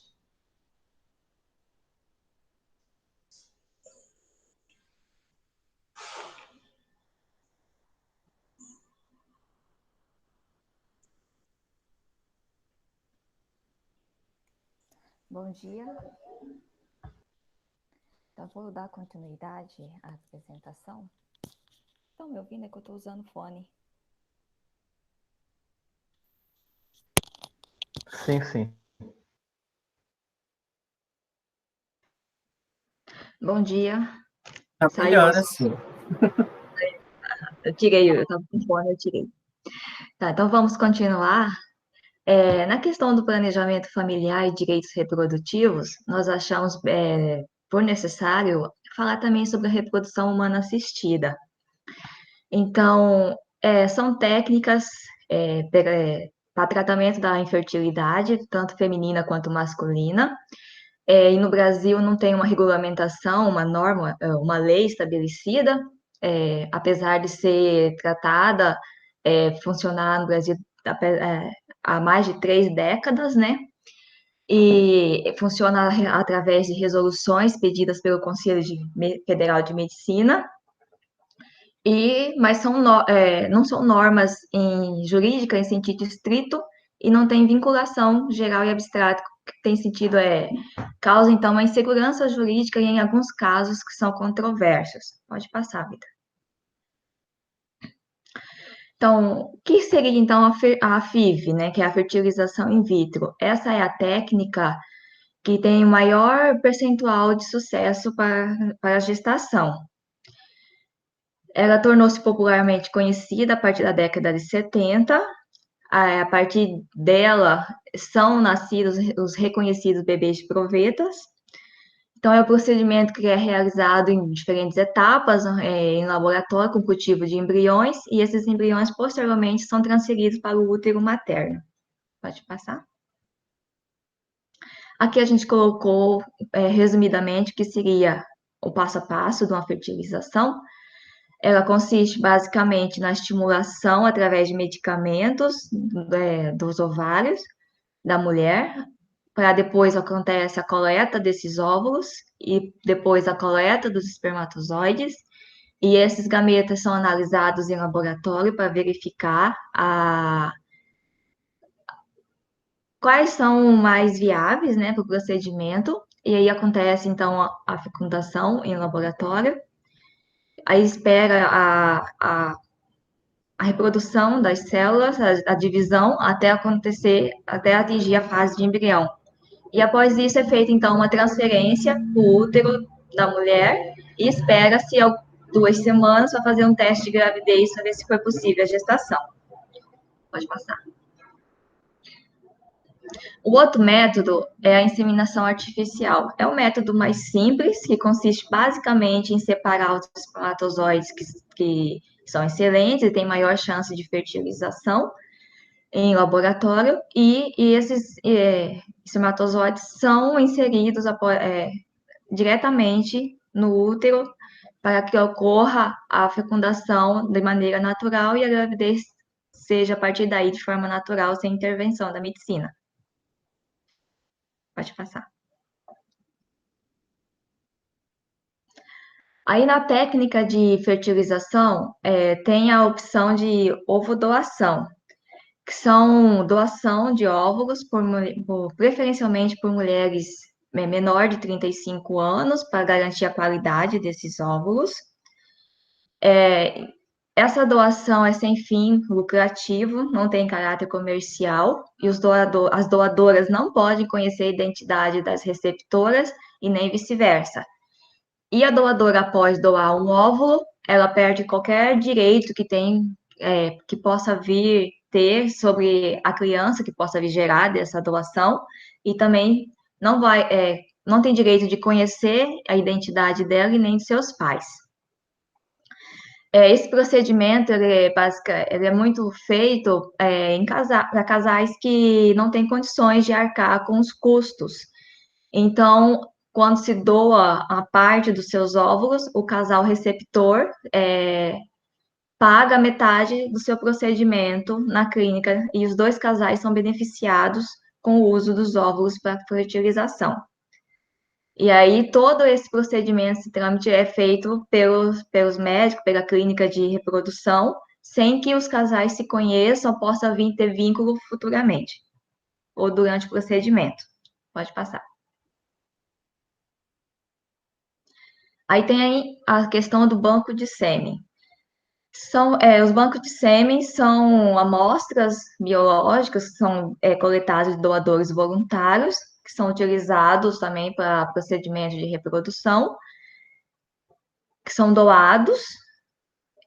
Bom dia. Então, vou dar continuidade à apresentação. Estão me ouvindo? É que eu estou usando fone. Sim, sim. Bom dia. Tá melhor assim. Eu tirei, eu estava com fone, eu tirei. Tá, então vamos continuar. Na questão do planejamento familiar e direitos reprodutivos, nós achamos por necessário falar também sobre a reprodução humana assistida. Então, são técnicas para tratamento da infertilidade, tanto feminina quanto masculina. E no Brasil não tem uma regulamentação, uma norma, uma lei estabelecida, apesar de ser tratada, funcionar no Brasil há mais de 3 décadas, né? E funciona através de resoluções pedidas pelo Conselho Federal de Medicina, mas não são normas jurídicas em sentido estrito e não tem vinculação geral e abstrata, que tem sentido causa, então, uma insegurança jurídica em alguns casos que são controversos. Pode passar, Vitor. Então, o que seria, então, a FIV, né, que é a fertilização in vitro? Essa é a técnica que tem o maior percentual de sucesso para a gestação. Ela tornou-se popularmente conhecida a partir da década de 70. A partir dela são nascidos os reconhecidos bebês de provetas. Então, é um procedimento que é realizado em diferentes etapas, em laboratório, com cultivo de embriões, e esses embriões, posteriormente, são transferidos para o útero materno. Pode passar? Aqui a gente colocou, resumidamente, o que seria o passo a passo de uma fertilização. Ela consiste, basicamente, na estimulação através de medicamentos dos ovários da mulher, para depois acontece a coleta desses óvulos e depois a coleta dos espermatozoides, e esses gametas são analisados em laboratório para verificar quais são mais viáveis, né, para o procedimento, e aí acontece, então, a fecundação em laboratório, aí espera a reprodução das células, a divisão, até atingir a fase de embrião. E após isso é feita, então, uma transferência para o útero da mulher e espera-se 2 semanas para fazer um teste de gravidez para ver se foi possível a gestação. Pode passar. O outro método é a inseminação artificial. É o método mais simples, que consiste basicamente em separar os espermatozoides que são excelentes e têm maior chance de fertilização, em laboratório e esses espermatozoides são inseridos diretamente no útero para que ocorra a fecundação de maneira natural e a gravidez seja a partir daí de forma natural, sem intervenção da medicina. Pode passar. Aí, na técnica de fertilização, tem a opção de ovodoação, que são doação de óvulos, preferencialmente por mulheres menor de 35 anos, para garantir a qualidade desses óvulos. Essa doação é sem fim lucrativo, não tem caráter comercial, e as doadoras não podem conhecer a identidade das receptoras e nem vice-versa. E a doadora, após doar um óvulo, ela perde qualquer direito que possa vir ter sobre a criança, que possa vir gerar dessa doação, e também não tem direito de conhecer a identidade dela e nem de seus pais. Esse procedimento ele é muito feito para casais que não têm condições de arcar com os custos. Então, quando se doa a parte dos seus óvulos, o casal receptor paga metade do seu procedimento na clínica e os dois casais são beneficiados com o uso dos óvulos para fertilização. E aí, todo esse procedimento, esse trâmite é feito pelos médicos, pela clínica de reprodução, sem que os casais se conheçam ou possam vir ter vínculo futuramente, ou durante o procedimento. Pode passar. Aí tem a questão do banco de sêmen. Os bancos de sêmen são amostras biológicas que são coletadas de doadores voluntários, que são utilizados também para procedimentos de reprodução, que são doados.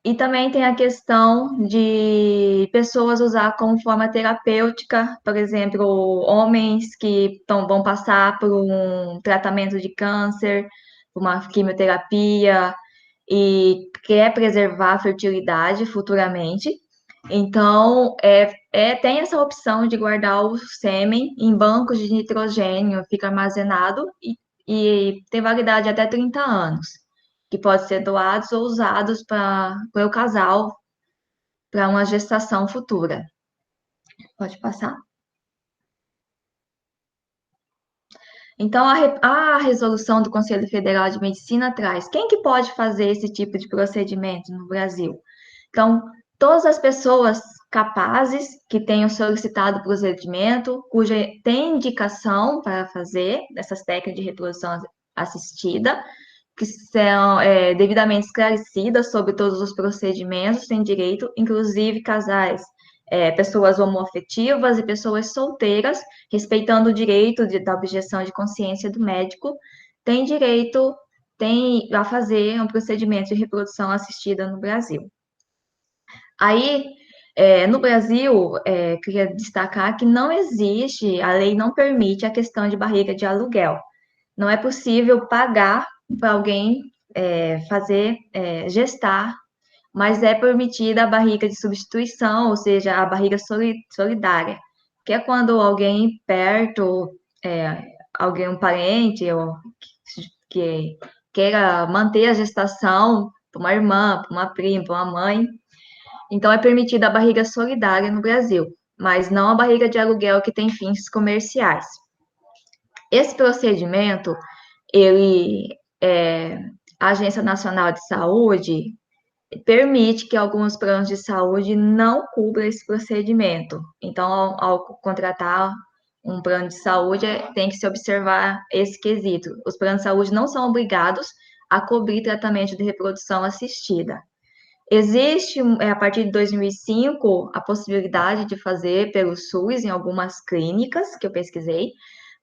E também tem a questão de pessoas usar como forma terapêutica, por exemplo, homens que vão passar por um tratamento de câncer, uma quimioterapia, e quer preservar a fertilidade futuramente. Então, tem essa opção de guardar o sêmen em bancos de nitrogênio, fica armazenado e tem validade até 30 anos, que pode ser doados ou usados pelo casal para uma gestação futura. Pode passar. Então, a resolução do Conselho Federal de Medicina traz quem que pode fazer esse tipo de procedimento no Brasil? Então, todas as pessoas capazes que tenham solicitado o procedimento, cuja tem indicação para fazer essas técnicas de reprodução assistida, que são devidamente esclarecidas sobre todos os procedimentos, têm direito, inclusive casais, pessoas homoafetivas e pessoas solteiras, respeitando o direito da objeção de consciência do médico, têm direito a fazer um procedimento de reprodução assistida no Brasil. Aí, no Brasil, queria destacar que não existe, a lei não permite a questão de barriga de aluguel. Não é possível pagar para alguém gestar, mas é permitida a barriga de substituição, ou seja, a barriga solidária, que é quando alguém perto, um parente, ou que queira manter a gestação para uma irmã, para uma prima, para uma mãe. Então, é permitida a barriga solidária no Brasil, mas não a barriga de aluguel que tem fins comerciais. Esse procedimento, a Agência Nacional de Saúde permite que alguns planos de saúde não cubram esse procedimento. Então, ao contratar um plano de saúde, tem que se observar esse quesito. Os planos de saúde não são obrigados a cobrir tratamento de reprodução assistida. Existe, a partir de 2005, a possibilidade de fazer pelo SUS em algumas clínicas que eu pesquisei,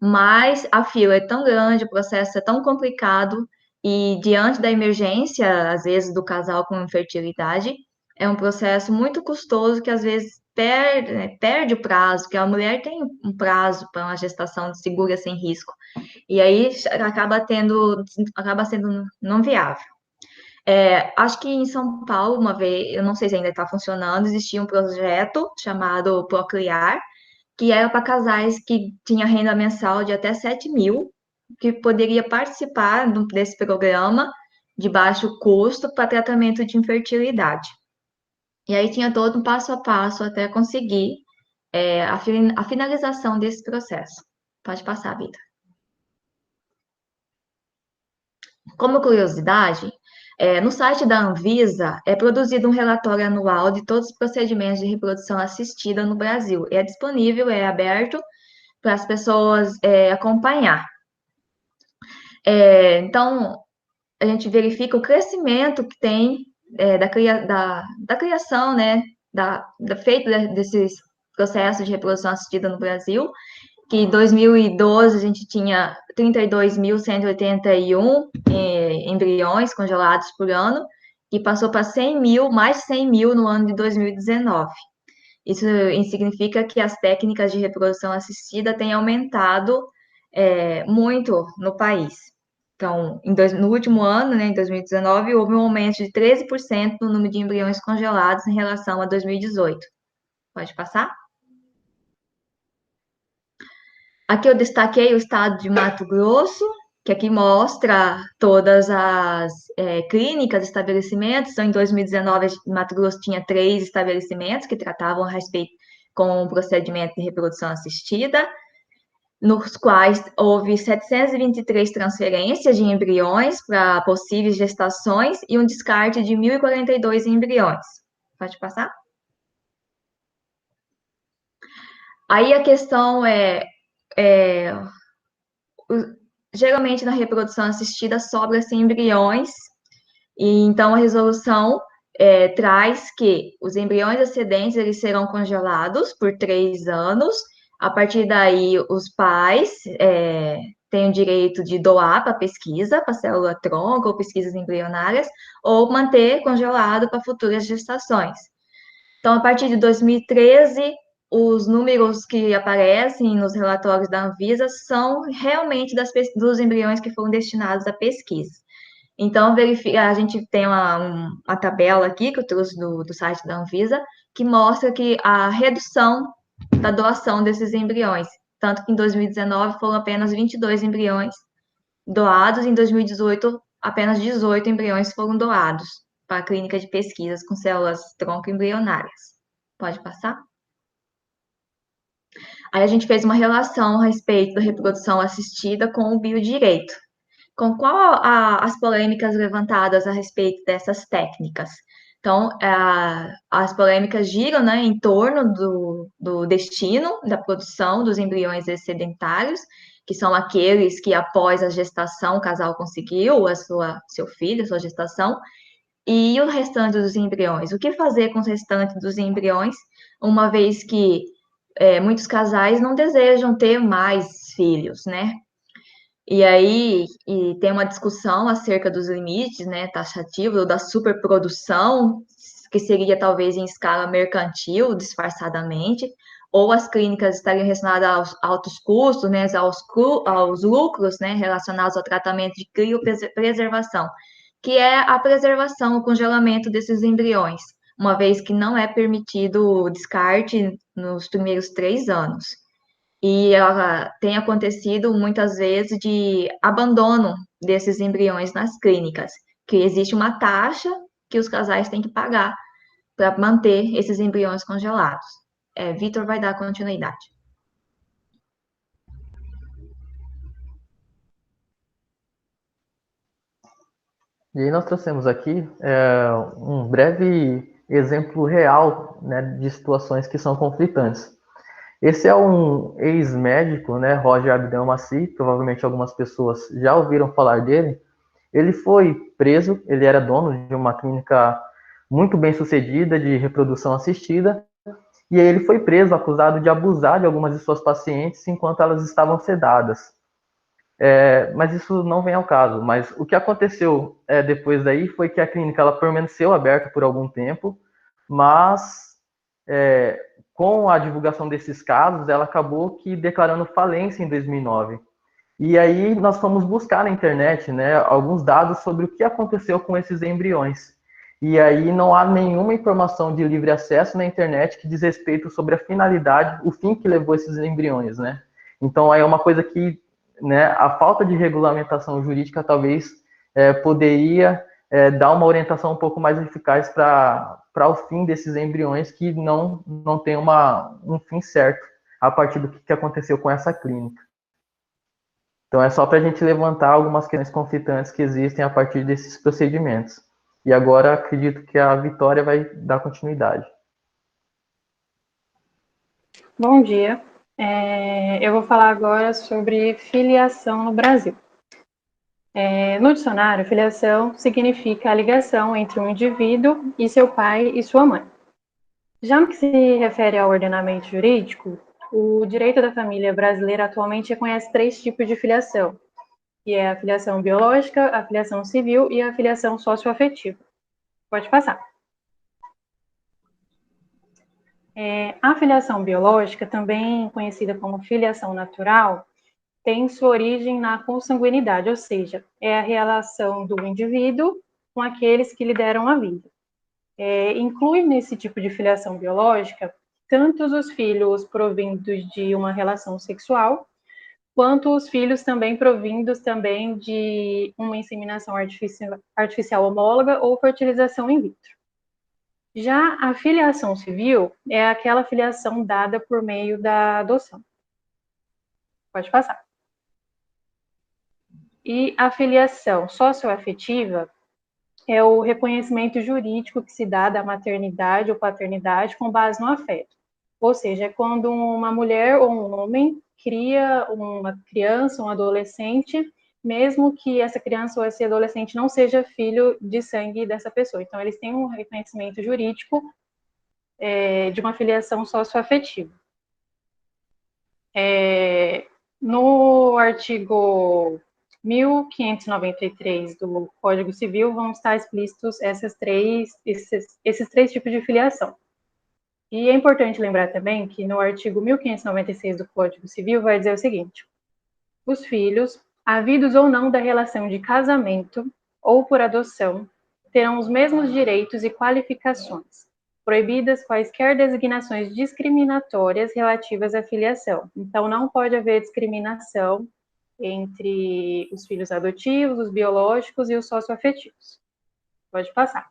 mas a fila é tão grande, o processo é tão complicado, e diante da emergência, às vezes, do casal com infertilidade, é um processo muito custoso que, às vezes, perde o prazo, que a mulher tem um prazo para uma gestação segura, sem risco, e aí acaba sendo não viável. Acho que em São Paulo, uma vez, eu não sei se ainda está funcionando, existia um projeto chamado Procriar, que era para casais que tinham renda mensal de até 7 mil, que poderia participar desse programa de baixo custo para tratamento de infertilidade. E aí tinha todo um passo a passo até conseguir a finalização desse processo. Pode passar, Vitor. Como curiosidade, no site da Anvisa é produzido um relatório anual de todos os procedimentos de reprodução assistida no Brasil. É disponível, é aberto para as pessoas acompanhar. Então, a gente verifica o crescimento que tem da criação, né, feito desses processos de reprodução assistida no Brasil, que em 2012 a gente tinha 32.181 embriões congelados por ano, e passou para 100 mil, mais de 100 mil no ano de 2019. Isso significa que as técnicas de reprodução assistida têm aumentado muito no país. Então, no último ano, né, em 2019, houve um aumento de 13% no número de embriões congelados em relação a 2018. Pode passar? Aqui eu destaquei o estado de Mato Grosso, que aqui mostra todas as clínicas, estabelecimentos. Então, em 2019, Mato Grosso tinha 3 estabelecimentos que tratavam a respeito com o procedimento de reprodução assistida, nos quais houve 723 transferências de embriões para possíveis gestações e um descarte de 1.042 embriões. Pode passar? Aí a questão geralmente na reprodução assistida sobra-se embriões, e então a resolução traz que os embriões excedentes eles serão congelados por 3 anos. A partir daí, os pais têm o direito de doar para pesquisa, para célula-tronco ou pesquisas embrionárias, ou manter congelado para futuras gestações. Então, a partir de 2013, os números que aparecem nos relatórios da Anvisa são realmente dos embriões que foram destinados à pesquisa. Então, a gente tem uma tabela aqui, que eu trouxe do site da Anvisa, que mostra que a redução da doação desses embriões, tanto que em 2019 foram apenas 22 embriões doados, em 2018 apenas 18 embriões foram doados para a clínica de pesquisas com células tronco embrionárias. Pode passar? Aí a gente fez uma relação a respeito da reprodução assistida com o biodireito. Com qual as polêmicas levantadas a respeito dessas técnicas? Então, as polêmicas giram, né, em torno do destino da produção dos embriões excedentários, que são aqueles que, após a gestação, o casal conseguiu seu filho, a sua gestação, e o restante dos embriões. O que fazer com os restantes dos embriões, uma vez que muitos casais não desejam ter mais filhos, né? E aí tem uma discussão acerca dos limites, né, taxativos, da superprodução, que seria talvez em escala mercantil, disfarçadamente, ou as clínicas estariam relacionadas aos altos custos, né, aos lucros, né, relacionados ao tratamento de criopreservação, que é a preservação, o congelamento desses embriões, uma vez que não é permitido o descarte nos primeiros 3 anos. E tem acontecido muitas vezes de abandono desses embriões nas clínicas, que existe uma taxa que os casais têm que pagar para manter esses embriões congelados. Vitor vai dar continuidade. E aí nós trouxemos aqui um breve exemplo real, né, de situações que são conflitantes. Esse é um ex-médico, né, Roger Abdelmaci, provavelmente algumas pessoas já ouviram falar dele. Ele foi preso, ele era dono de uma clínica muito bem sucedida de reprodução assistida, e aí ele foi preso, acusado de abusar de algumas de suas pacientes enquanto elas estavam sedadas. Mas isso não vem ao caso. Mas o que aconteceu depois daí foi que a clínica ela permaneceu aberta por algum tempo, mas com a divulgação desses casos, ela acabou que declarando falência em 2009. E aí nós fomos buscar na internet, né, alguns dados sobre o que aconteceu com esses embriões. E aí não há nenhuma informação de livre acesso na internet que diz respeito sobre a finalidade, o fim que levou esses embriões, né? Então é uma coisa que, né, a falta de regulamentação jurídica talvez poderia dar uma orientação um pouco mais eficaz para o fim desses embriões que não tem um fim certo a partir do que aconteceu com essa clínica. Então, é só para a gente levantar algumas questões conflitantes que existem a partir desses procedimentos. E agora, acredito que a Vitória vai dar continuidade. Bom dia. Eu vou falar agora sobre filiação no Brasil. No dicionário, filiação significa a ligação entre um indivíduo e seu pai e sua mãe. Já no que se refere ao ordenamento jurídico, o direito da família brasileira atualmente reconhece 3 tipos de filiação, que é a filiação biológica, a filiação civil e a filiação socioafetiva. Pode passar. A filiação biológica, também conhecida como filiação natural, tem sua origem na consanguinidade, ou seja, é a relação do indivíduo com aqueles que lhe deram a vida. Inclui nesse tipo de filiação biológica tanto os filhos provindos de uma relação sexual, quanto os filhos também provindos também de uma inseminação artificial homóloga ou fertilização in vitro. Já a filiação civil é aquela filiação dada por meio da adoção. Pode passar. E a filiação socioafetiva é o reconhecimento jurídico que se dá da maternidade ou paternidade com base no afeto. Ou seja, é quando uma mulher ou um homem cria uma criança, um adolescente, mesmo que essa criança ou esse adolescente não seja filho de sangue dessa pessoa. Então, eles têm um reconhecimento jurídico de uma filiação socioafetiva. No artigo 1593 do Código Civil vão estar explícitos esses três tipos de filiação. E é importante lembrar também que no artigo 1596 do Código Civil vai dizer o seguinte: os filhos, havidos ou não da relação de casamento ou por adoção, terão os mesmos direitos e qualificações, proibidas quaisquer designações discriminatórias relativas à filiação. Então, não pode haver discriminação entre os filhos adotivos, os biológicos e os socioafetivos. Pode passar.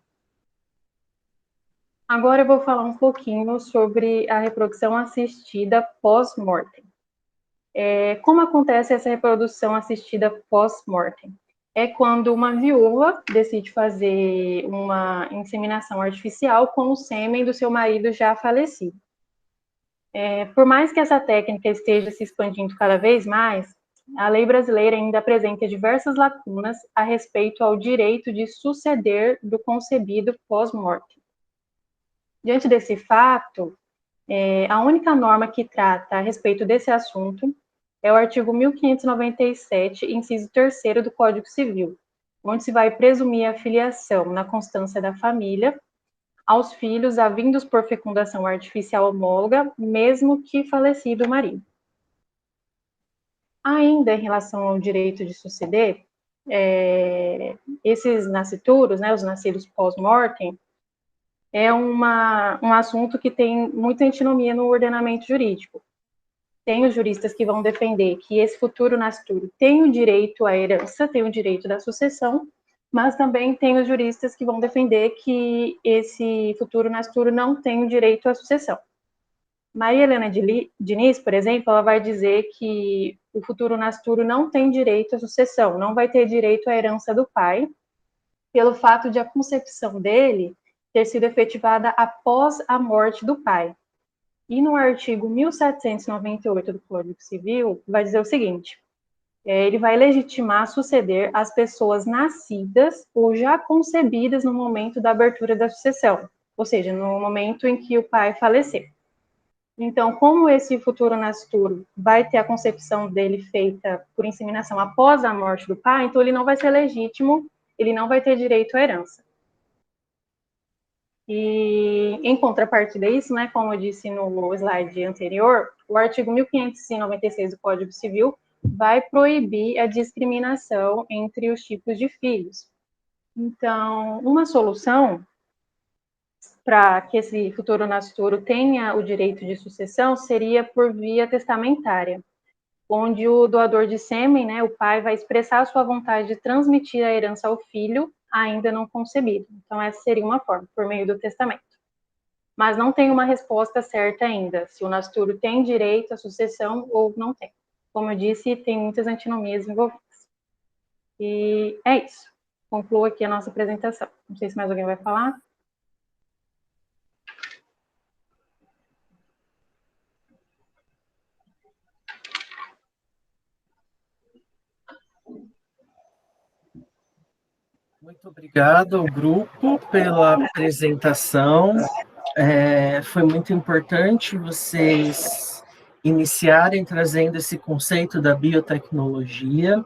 Agora eu vou falar um pouquinho sobre a reprodução assistida pós-mortem. Como acontece essa reprodução assistida pós-mortem? É quando uma viúva decide fazer uma inseminação artificial com o sêmen do seu marido já falecido. Por mais que essa técnica esteja se expandindo cada vez mais, a lei brasileira ainda apresenta diversas lacunas a respeito ao direito de suceder do concebido pós-morte. Diante desse fato, a única norma que trata a respeito desse assunto é o artigo 1597, inciso 3º do Código Civil, onde se vai presumir a filiação na constância da família aos filhos havindos por fecundação artificial homóloga, mesmo que falecido o marido. Ainda em relação ao direito de suceder, esses nascituros, né, os nascidos pós-mortem, é um assunto que tem muita antinomia no ordenamento jurídico. Tem os juristas que vão defender que esse futuro nascituro tem o direito à herança, tem o direito da sucessão, mas também tem os juristas que vão defender que esse futuro nascituro não tem o direito à sucessão. Maria Helena Diniz, por exemplo, ela vai dizer que o futuro nascituro não tem direito à sucessão, não vai ter direito à herança do pai, pelo fato de a concepção dele ter sido efetivada após a morte do pai. E no artigo 1798 do Código Civil, vai dizer o seguinte: ele vai legitimar suceder as pessoas nascidas ou já concebidas no momento da abertura da sucessão, ou seja, no momento em que o pai falecer. Então, como esse futuro nascituro vai ter a concepção dele feita por inseminação após a morte do pai, então ele não vai ser legítimo, ele não vai ter direito à herança. E, em contrapartida a isso, né, como eu disse no slide anterior, o artigo 1596 do Código Civil vai proibir a discriminação entre os tipos de filhos. Então, uma solução para que esse futuro nascituro tenha o direito de sucessão seria por via testamentária, onde o doador de sêmen, né, o pai, vai expressar a sua vontade de transmitir a herança ao filho ainda não concebido. Então, essa seria uma forma, por meio do testamento. Mas não tem uma resposta certa ainda, se o nascituro tem direito à sucessão ou não tem. Como eu disse, tem muitas antinomias envolvidas. E é isso. Concluo aqui a nossa apresentação. Não sei se mais alguém vai falar. Muito obrigado ao grupo pela apresentação. Foi muito importante vocês iniciarem trazendo esse conceito da biotecnologia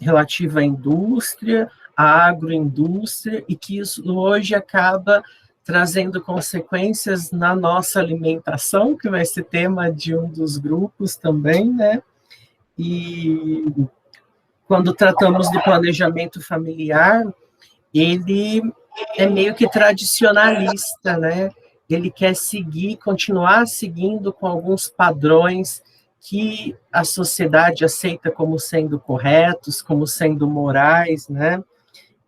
relativa à indústria, à agroindústria, e que isso hoje acaba trazendo consequências na nossa alimentação, que vai ser tema de um dos grupos também, né? E quando tratamos do planejamento familiar, ele é meio que tradicionalista, né? Ele quer continuar seguindo com alguns padrões que a sociedade aceita como sendo corretos, como sendo morais, né?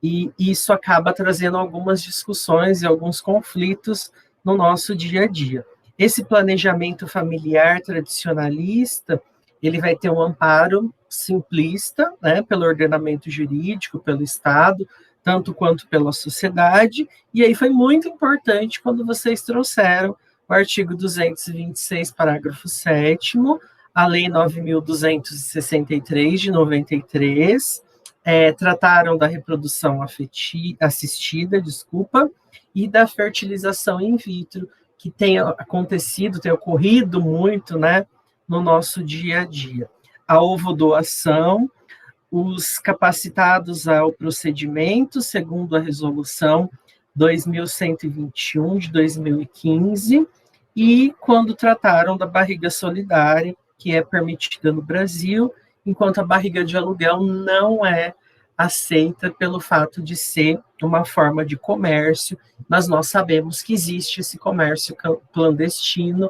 E isso acaba trazendo algumas discussões e alguns conflitos no nosso dia a dia. Esse planejamento familiar tradicionalista, ele vai ter um amparo simplista, né, pelo ordenamento jurídico, pelo Estado, tanto quanto pela sociedade, e aí foi muito importante quando vocês trouxeram o artigo 226, parágrafo 7º, a Lei 9.263, de 93, trataram da reprodução assistida, e da fertilização in vitro, que tem ocorrido muito, né, no nosso dia a dia. A ovodoação, os capacitados ao procedimento, segundo a resolução 2121 de 2015, e quando trataram da barriga solidária, que é permitida no Brasil, enquanto a barriga de aluguel não é aceita pelo fato de ser uma forma de comércio, mas nós sabemos que existe esse comércio clandestino,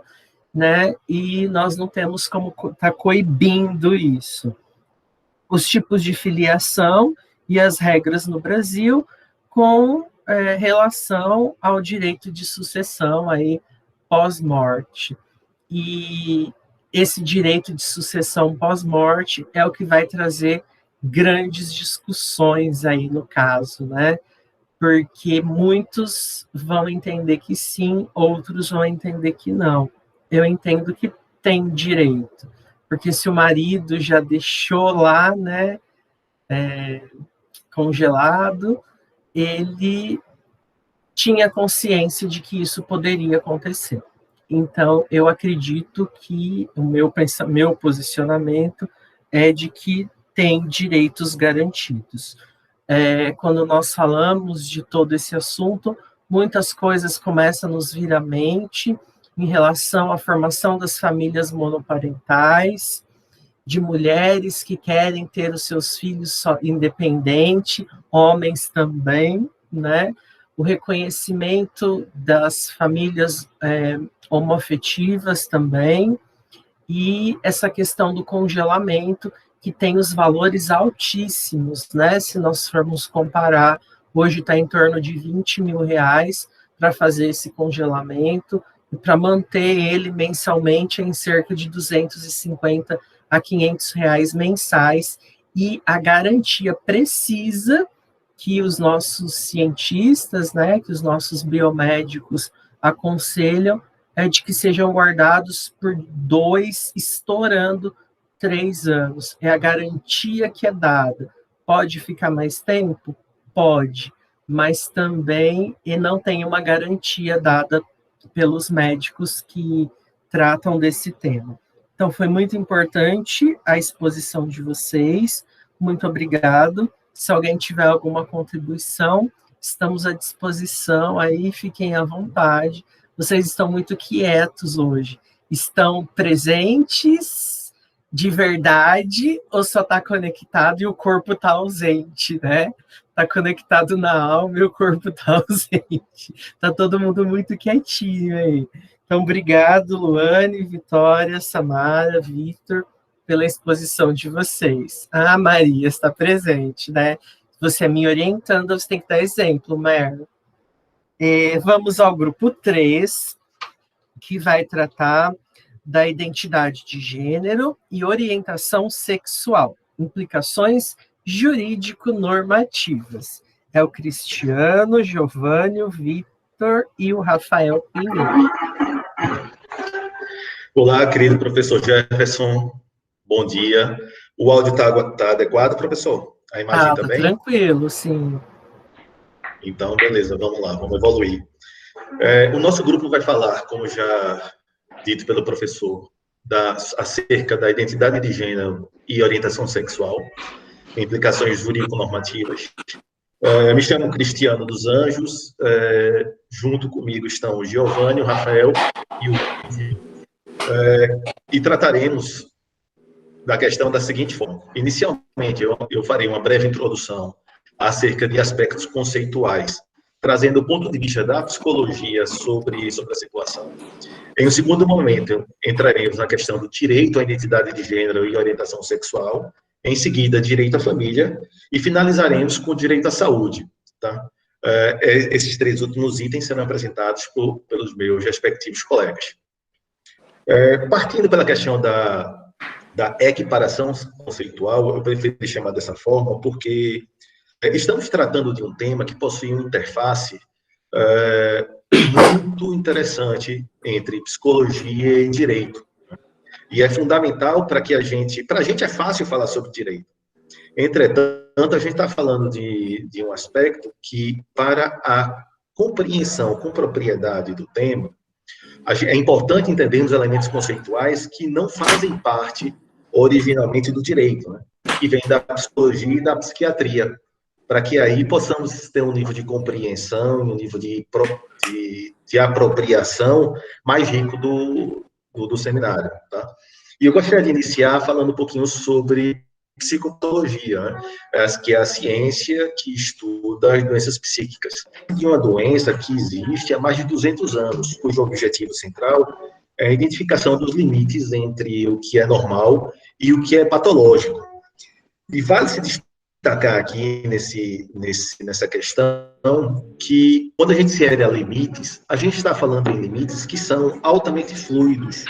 né, e nós não temos como estar coibindo isso. Os tipos de filiação e as regras no Brasil com relação ao direito de sucessão aí pós-morte. E esse direito de sucessão pós-morte é o que vai trazer grandes discussões aí no caso, né? Porque muitos vão entender que sim, outros vão entender que não. Eu entendo que tem direito, porque se o marido já deixou lá, né, congelado, ele tinha consciência de que isso poderia acontecer. Então, eu acredito que o meu posicionamento é de que tem direitos garantidos. Quando nós falamos de todo esse assunto, muitas coisas começam a nos vir à mente em relação à formação das famílias monoparentais, de mulheres que querem ter os seus filhos independente, homens também, né? O reconhecimento das famílias homoafetivas também, e essa questão do congelamento, que tem os valores altíssimos, né? Se nós formos comparar, hoje está em torno de R$20 mil para fazer esse congelamento, e para manter ele mensalmente em cerca de 250 a R$500 mensais, e a garantia precisa que os nossos cientistas, né, que os nossos biomédicos aconselham, é de que sejam guardados por 2, estourando 3 anos. É a garantia que é dada. Pode ficar mais tempo? Pode, mas também não tem uma garantia dada pelos médicos que tratam desse tema. Então, foi muito importante a exposição de vocês. Muito obrigado. Se alguém tiver alguma contribuição, estamos à disposição aí, fiquem à vontade. Vocês estão muito quietos hoje. Estão presentes, de verdade ou só está conectado e o corpo está ausente, né? Está conectado na alma e o corpo está ausente. Está todo mundo muito quietinho aí. Então, obrigado, Luane, Vitória, Samara, Vitor, pela exposição de vocês. Ah, Maria está presente, né? Você é me orientando, você tem que dar exemplo, Mer. Vamos ao grupo 3, que vai tratar da identidade de gênero e orientação sexual, implicações jurídico-normativas. É o Cristiano, Giovanni, o Vitor e o Rafael Pinheiro. Olá, querido professor Jefferson, bom dia. O áudio está adequado, professor? A imagem também? Tá tranquilo, sim. Então, beleza, vamos lá, vamos evoluir. O nosso grupo vai falar, como já dito pelo professor, acerca da identidade de gênero e orientação sexual, implicações jurídico-normativas. Me chamo Cristiano dos Anjos, junto comigo estão o Giovanni, o Rafael e o Vitor. E trataremos da questão da seguinte forma. Inicialmente, eu farei uma breve introdução acerca de aspectos conceituais, trazendo o ponto de vista da psicologia sobre a situação. Em um segundo momento, entraremos na questão do direito à identidade de gênero e orientação sexual, em seguida, direito à família, e finalizaremos com o direito à saúde. Tá? Esses 3 últimos itens serão apresentados pelos meus respectivos colegas. Partindo pela questão da equiparação conceitual, eu prefiro chamar dessa forma, porque estamos tratando de um tema que possui uma interface muito interessante entre psicologia e direito. E é fundamental para que a gente é fácil falar sobre direito. Entretanto, a gente está falando de um aspecto que, para a compreensão com propriedade do tema, é importante entender os elementos conceituais que não fazem parte originalmente do direito, né? Que vem da psicologia e da psiquiatria, para que aí possamos ter um nível de compreensão, um nível de apropriação mais rico do seminário, tá? E eu gostaria de iniciar falando um pouquinho sobre psicologia, né? Que é a ciência que estuda as doenças psíquicas. De uma doença que existe há mais de 200 anos, cujo objetivo central é a identificação dos limites entre o que é normal e o que é patológico. E vale se destacar aqui nessa questão que, quando a gente se refere a limites, a gente está falando em limites que são altamente fluidos,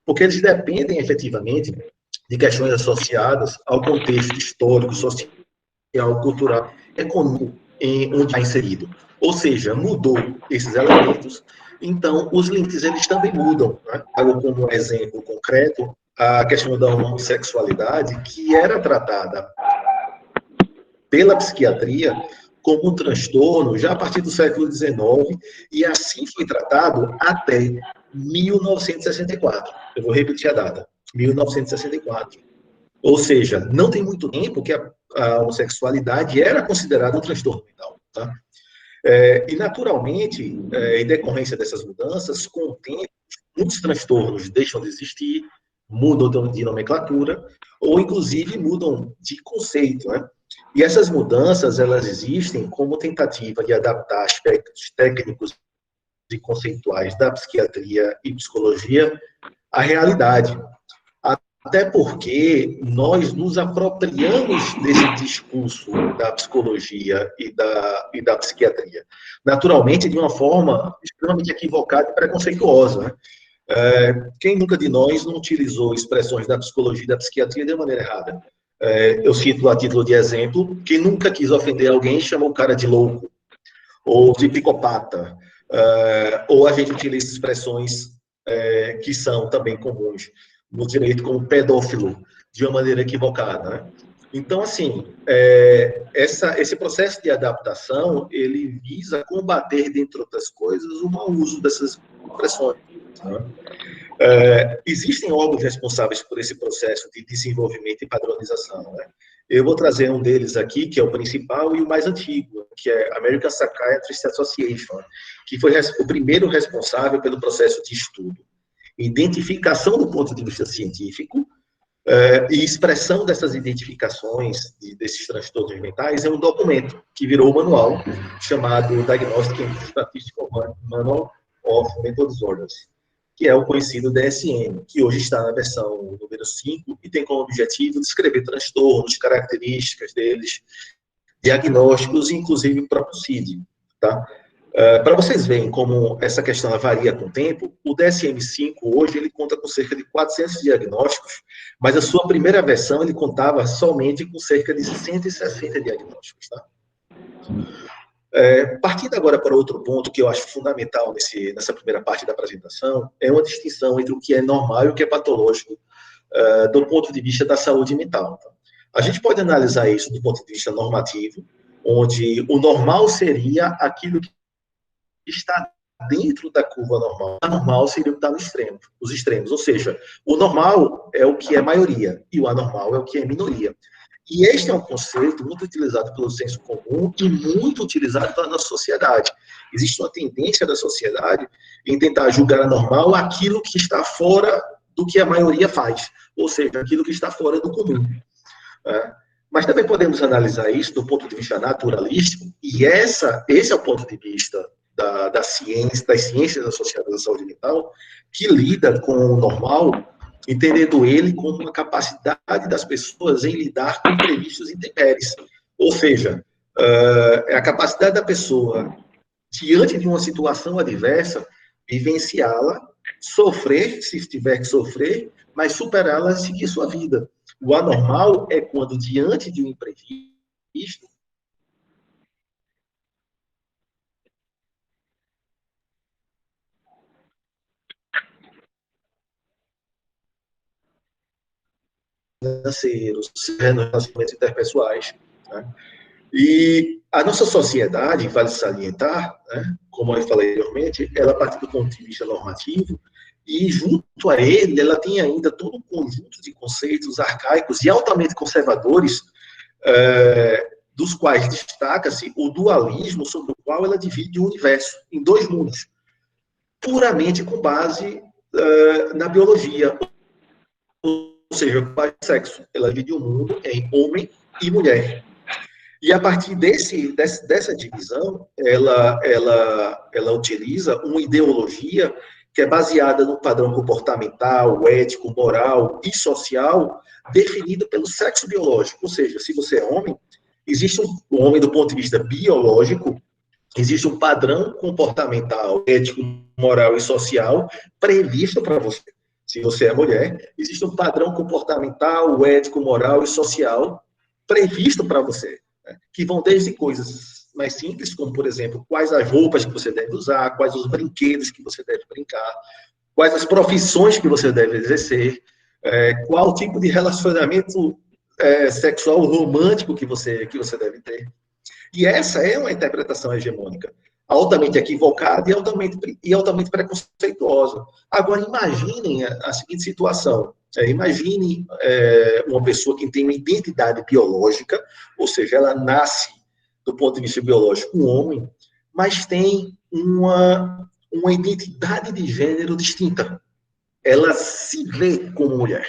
porque eles dependem, efetivamente, de questões associadas ao contexto histórico, social, cultural, econômico onde está inserido. Ou seja, mudou esses elementos, então os limites eles também mudam. Né? Algo como um exemplo concreto, a questão da homossexualidade, que era tratada pela psiquiatria como um transtorno já a partir do século XIX, e assim foi tratado até 1964. Eu vou repetir a data. 1964. Ou seja, não tem muito tempo que a homossexualidade era considerada um transtorno mental. Tá? E, naturalmente, em decorrência dessas mudanças, com o tempo, muitos transtornos deixam de existir, mudam de nomenclatura, ou, inclusive, mudam de conceito. Né? E essas mudanças, elas existem como tentativa de adaptar aspectos técnicos e conceituais da psiquiatria e psicologia à realidade. Até porque nós nos apropriamos desse discurso da psicologia e da psiquiatria. Naturalmente, de uma forma extremamente equivocada e preconceituosa. Né? Quem nunca de nós não utilizou expressões da psicologia e da psiquiatria de maneira errada? Eu cito a título de exemplo, quem nunca quis ofender alguém chamou o cara de louco, ou de psicopata, ou a gente utiliza expressões que são também comuns no direito como pedófilo, de uma maneira equivocada. Né? Então, assim, esse processo de adaptação, ele visa combater, dentre outras coisas, o mau uso dessas expressões. Né? Existem órgãos responsáveis por esse processo de desenvolvimento e padronização. Né? Eu vou trazer um deles aqui, que é o principal e o mais antigo, que é a American Psychiatrist Association, que foi o primeiro responsável pelo processo de estudo, identificação do ponto de vista científico E expressão dessas identificações desses transtornos mentais é um documento que virou um manual chamado Diagnostic and Statistical Manual of Mental Disorders, que é o conhecido DSM, que hoje está na versão número 5 e tem como objetivo descrever transtornos, características deles, diagnósticos e inclusive o próprio CID, tá? Para vocês verem como essa questão varia com o tempo, o DSM-5 hoje ele conta com cerca de 400 diagnósticos, mas a sua primeira versão ele contava somente com cerca de 160 diagnósticos. Tá? Partindo agora para outro ponto que eu acho fundamental nessa primeira parte da apresentação, é uma distinção entre o que é normal e o que é patológico do ponto de vista da saúde mental. Tá? A gente pode analisar isso do ponto de vista normativo, onde o normal seria aquilo que está dentro da curva normal. A normal seria o que está no extremo, os extremos. Ou seja, o normal é o que é maioria e o anormal é o que é minoria. E este é um conceito muito utilizado pelo senso comum e muito utilizado pela nossa sociedade. Existe uma tendência da sociedade em tentar julgar anormal aquilo que está fora do que a maioria faz, ou seja, aquilo que está fora do comum. Mas também podemos analisar isso do ponto de vista naturalístico, e esse é o ponto de vista das ciências associadas à saúde mental, que lida com o normal, entendendo ele como uma capacidade das pessoas em lidar com imprevistos intempéries. Ou seja, é a capacidade da pessoa, diante de uma situação adversa, vivenciá-la, sofrer, se tiver que sofrer, mas superá-la e seguir sua vida. O anormal é quando, diante de um imprevisto, financeiros, relacionamentos interpessoais. Né? E a nossa sociedade, vale salientar, né, como eu falei anteriormente, ela parte do ponto de vista normativo, e junto a ele, ela tem ainda todo um conjunto de conceitos arcaicos e altamente conservadores, dos quais destaca-se o dualismo sobre o qual ela divide o universo em dois mundos, puramente com base na biologia, ou seja, com base no sexo. Ela divide o mundo em homem e mulher. E a partir dessa divisão, ela utiliza uma ideologia que é baseada no padrão comportamental, ético, moral e social, definido pelo sexo biológico. Ou seja, se você é homem, existe um homem do ponto de vista biológico, existe um padrão comportamental, ético, moral e social previsto para você. Se você é mulher, existe um padrão comportamental, ético, moral e social previsto para você, né? Que vão desde coisas mais simples, como, por exemplo, quais as roupas que você deve usar, quais os brinquedos que você deve brincar, quais as profissões que você deve exercer, qual tipo de relacionamento sexual romântico que você deve ter. E essa é uma interpretação hegemônica, altamente equivocada e altamente preconceituosa. Agora, imaginem a seguinte situação. Imagine uma pessoa que tem uma identidade biológica, ou seja, ela nasce do ponto de vista biológico um homem, mas tem uma identidade de gênero distinta. Ela se vê como mulher.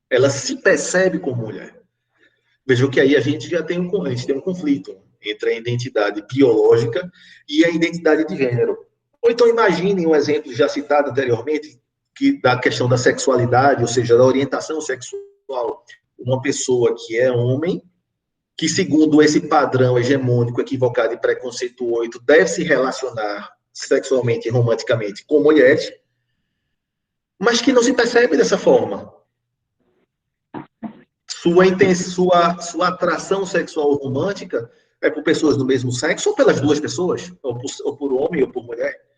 Ela se percebe como mulher. Vejam que aí a gente tem um conflito entre a identidade biológica e a identidade de gênero. Ou então imaginem um exemplo já citado anteriormente, da questão da sexualidade, ou seja, da orientação sexual. Uma pessoa que é homem, que segundo esse padrão hegemônico, equivocado e preconceituoso, deve se relacionar sexualmente e romanticamente com mulheres, mas que não se percebe dessa forma. Sua atração sexual romântica é por pessoas do mesmo sexo ou pelas duas pessoas, ou por homem ou por mulher.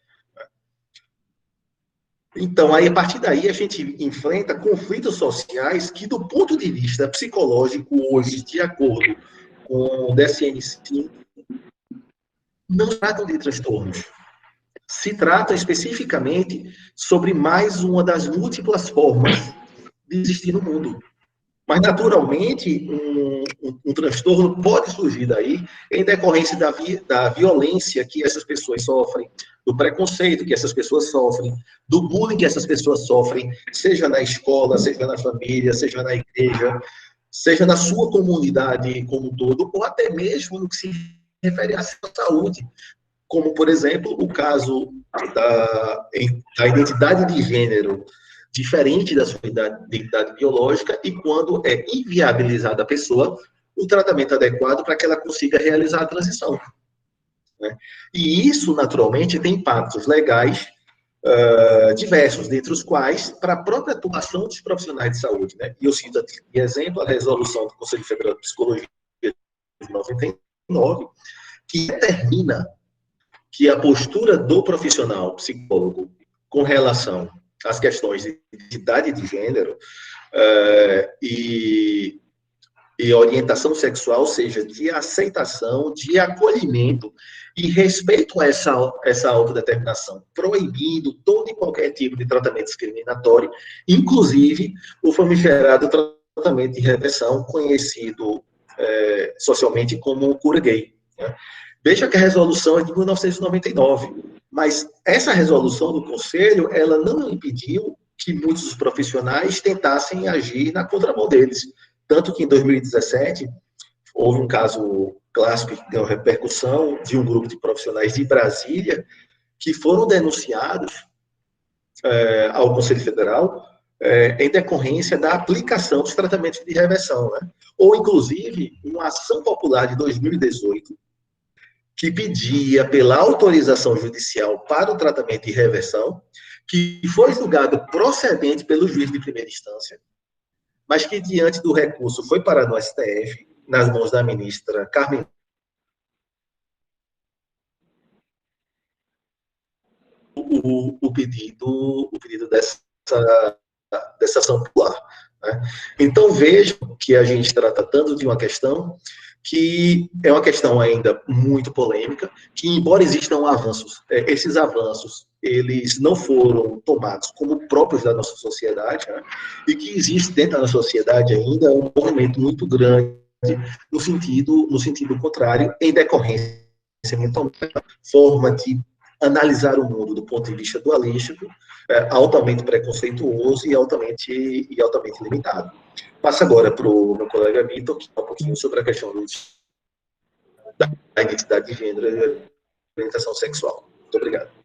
Então, aí, a partir daí, a gente enfrenta conflitos sociais que, do ponto de vista psicológico, hoje, de acordo com o DSM-5, não tratam de transtornos. Se trata especificamente sobre mais uma das múltiplas formas de existir no mundo. Mas, naturalmente, um transtorno pode surgir daí em decorrência da violência que essas pessoas sofrem, do preconceito que essas pessoas sofrem, do bullying que essas pessoas sofrem, seja na escola, seja na família, seja na igreja, seja na sua comunidade como um todo, ou até mesmo no que se refere à saúde, como, por exemplo, o caso da identidade de gênero diferente da sua identidade biológica e quando é inviabilizada a pessoa, o tratamento adequado para que ela consiga realizar a transição. Né? E isso, naturalmente, tem impactos legais diversos, dentre os quais, para a própria atuação dos profissionais de saúde. Né? E eu cito aqui, de exemplo, a resolução do Conselho Federal de Psicologia de 99, que determina que a postura do profissional psicólogo com relação às questões de identidade de gênero e orientação sexual seja de aceitação, de acolhimento e respeito a essa autodeterminação, proibindo todo e qualquer tipo de tratamento discriminatório, inclusive o famigerado tratamento de reversão, conhecido socialmente como cura gay. Né? Veja que a resolução é de 1999, mas essa resolução do Conselho, ela não impediu que muitos dos profissionais tentassem agir na contramão deles. Tanto que em 2017, houve um caso clássico que deu repercussão de um grupo de profissionais de Brasília que foram denunciados ao Conselho Federal em decorrência da aplicação dos tratamentos de reversão. Né? Ou, inclusive, uma ação popular de 2018 que pedia pela autorização judicial para o tratamento de reversão, que foi julgado procedente pelo juiz de primeira instância, mas que, diante do recurso, foi parar no STF, nas mãos da ministra Carmen. O pedido dessa ação popular. Né? Então, vejo que a gente está tratando de uma questão que é uma questão ainda muito polêmica, que, embora existam avanços, esses avanços, eles não foram tomados como próprios da nossa sociedade, né? E que existe dentro da nossa sociedade ainda um movimento muito grande no sentido contrário, em decorrência da forma de analisar o mundo do ponto de vista dualístico, altamente preconceituoso e altamente limitado. Passo agora para o meu colega Vitor, que fala um pouquinho sobre a questão da identidade de gênero e orientação sexual. Muito obrigado.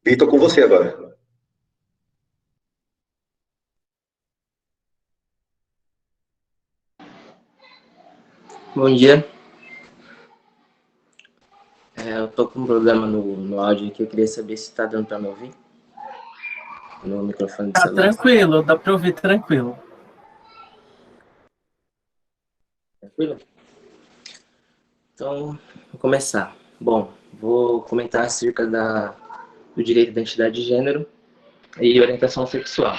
Vitor, com você agora. Bom dia. Eu tô com um problema no áudio aqui, eu queria saber se tá dando para me ouvir. No microfone do celular. Tranquilo, dá para ouvir tranquilo. Tranquilo? Então, vou começar. Bom, vou comentar acerca do direito da identidade de gênero e orientação sexual.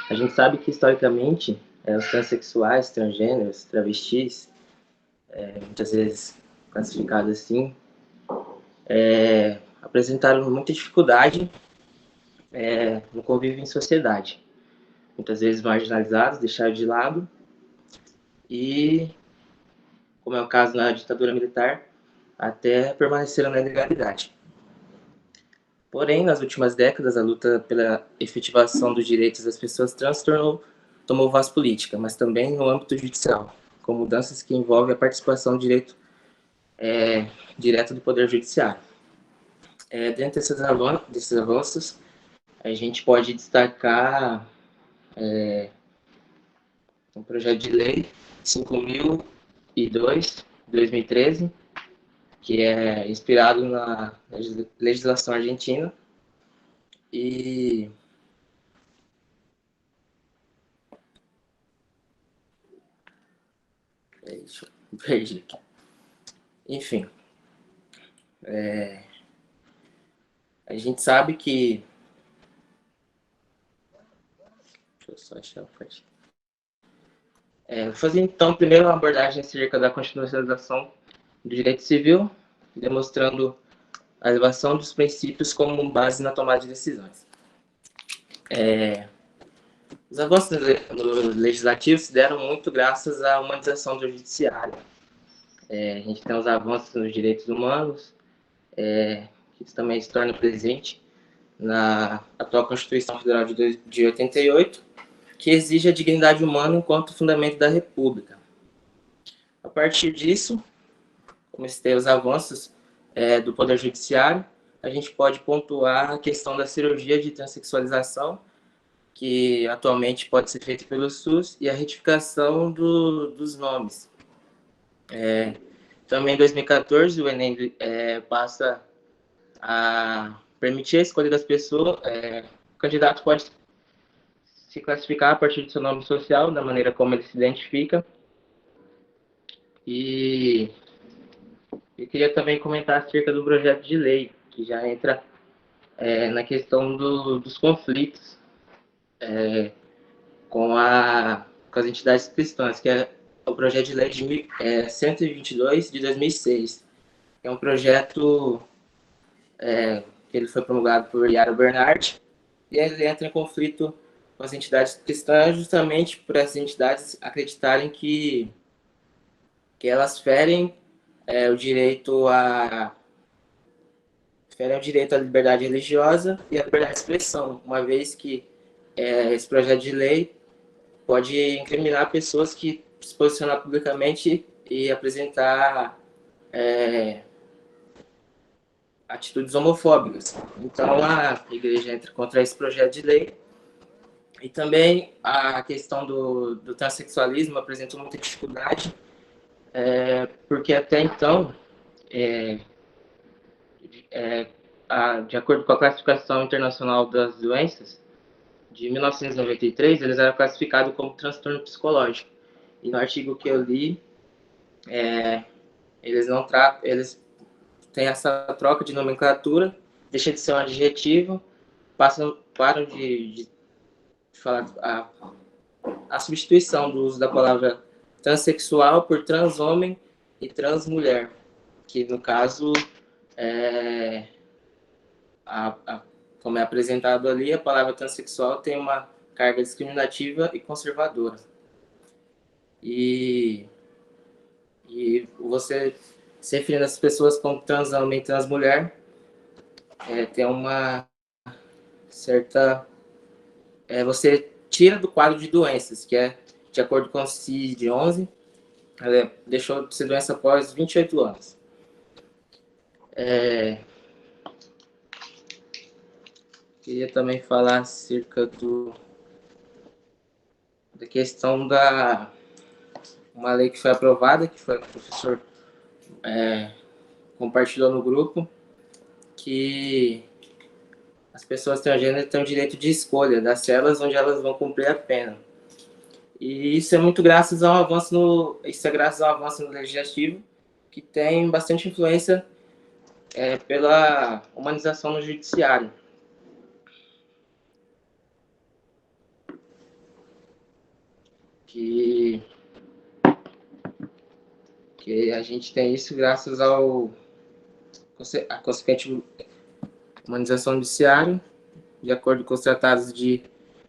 A gente sabe que, historicamente, os transexuais, transgêneros, travestis, muitas vezes classificados assim, apresentaram muita dificuldade no convívio em sociedade. Muitas vezes marginalizados, deixados de lado e, como é o caso na ditadura militar, até permaneceram na ilegalidade. Porém, nas últimas décadas, a luta pela efetivação dos direitos das pessoas trans tomou voz política, mas também no âmbito judicial, com mudanças que envolvem a participação do direito direto do Poder Judiciário. Dentro desses avanços, a gente pode destacar um projeto de lei 5.002, 2013, que é inspirado na legislação argentina e perdi aqui. Enfim, a gente sabe que Deixa eu só achar o parte. Vou fazer, então, primeiro uma abordagem acerca da constitucionalização do direito civil, demonstrando a elevação dos princípios como base na tomada de decisões. Os avanços no legislativo se deram muito graças à humanização do judiciário. A gente tem os avanços nos direitos humanos, que também se torna presente na atual Constituição Federal de 88, que exige a dignidade humana enquanto fundamento da República. A partir disso, como citei os avanços do Poder Judiciário, a gente pode pontuar a questão da cirurgia de transexualização, que atualmente pode ser feita pelo SUS, e a retificação dos nomes. Também em 2014, o Enem passa a permitir a escolha das pessoas. O candidato pode se classificar a partir do seu nome social, da maneira como ele se identifica. E eu queria também comentar acerca do projeto de lei, que já entra na questão dos conflitos com as entidades cristãs, que é o projeto de lei de 122 de 2006. É um projeto que ele foi promulgado por Yara Bernhardt, e ele entra em conflito com as entidades cristãs justamente por essas entidades acreditarem que elas ferem o direito à liberdade religiosa e à liberdade de expressão, uma vez que esse projeto de lei pode incriminar pessoas que se posicionar publicamente e apresentar atitudes homofóbicas. Então, a igreja entra contra esse projeto de lei. E também a questão do transexualismo apresentou muita dificuldade, porque até então, de acordo com a classificação internacional das doenças, de 1993, eles eram classificados como transtorno psicológico. E no artigo que eu li, eles têm essa troca de nomenclatura, deixa de ser um adjetivo, param de falar a substituição do uso da palavra transexual por transhomem e transmulher, que no caso, como é apresentado ali, a palavra transexual tem uma carga discriminativa e conservadora. E você se referindo às pessoas como transhomem e transmulher, tem uma certa... você tira do quadro de doenças, que de acordo com o CID-11, ela deixou de ser doença após 28 anos. Queria também falar acerca da questão uma lei que foi aprovada, que foi o professor compartilhou no grupo, que as pessoas transgêneras têm o direito de escolha das celas onde elas vão cumprir a pena. E isso é muito graças ao avanço no legislativo, que tem bastante influência pela humanização no judiciário. Que a gente tem isso graças à consequente humanização do judiciário, de acordo com os tratados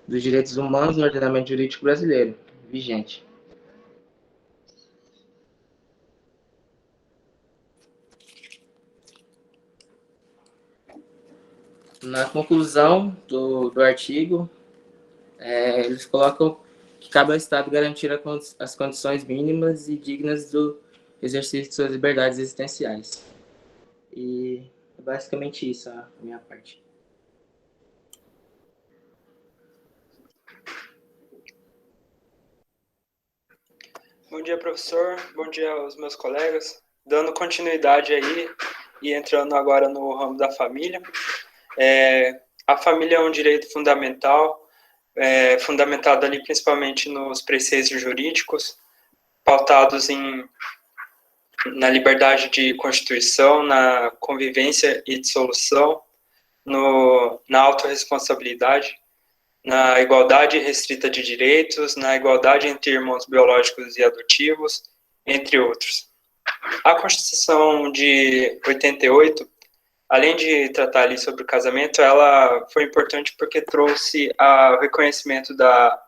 dos direitos humanos no ordenamento jurídico brasileiro vigente. Na conclusão do artigo, eles colocam que cabe ao Estado garantir as condições mínimas e dignas do exercício de suas liberdades existenciais. E é basicamente isso a minha parte. Bom dia, professor. Bom dia aos meus colegas. Dando continuidade aí e entrando agora no ramo da família. A família é um direito fundamental, fundamentado ali principalmente nos preceitos jurídicos, pautados na liberdade de constituição, na convivência e dissolução, na autorresponsabilidade. na igualdade restrita de direitos, na igualdade entre irmãos biológicos e adotivos, entre outros. A Constituição de 88, além de tratar ali sobre o casamento, ela foi importante porque trouxe o reconhecimento da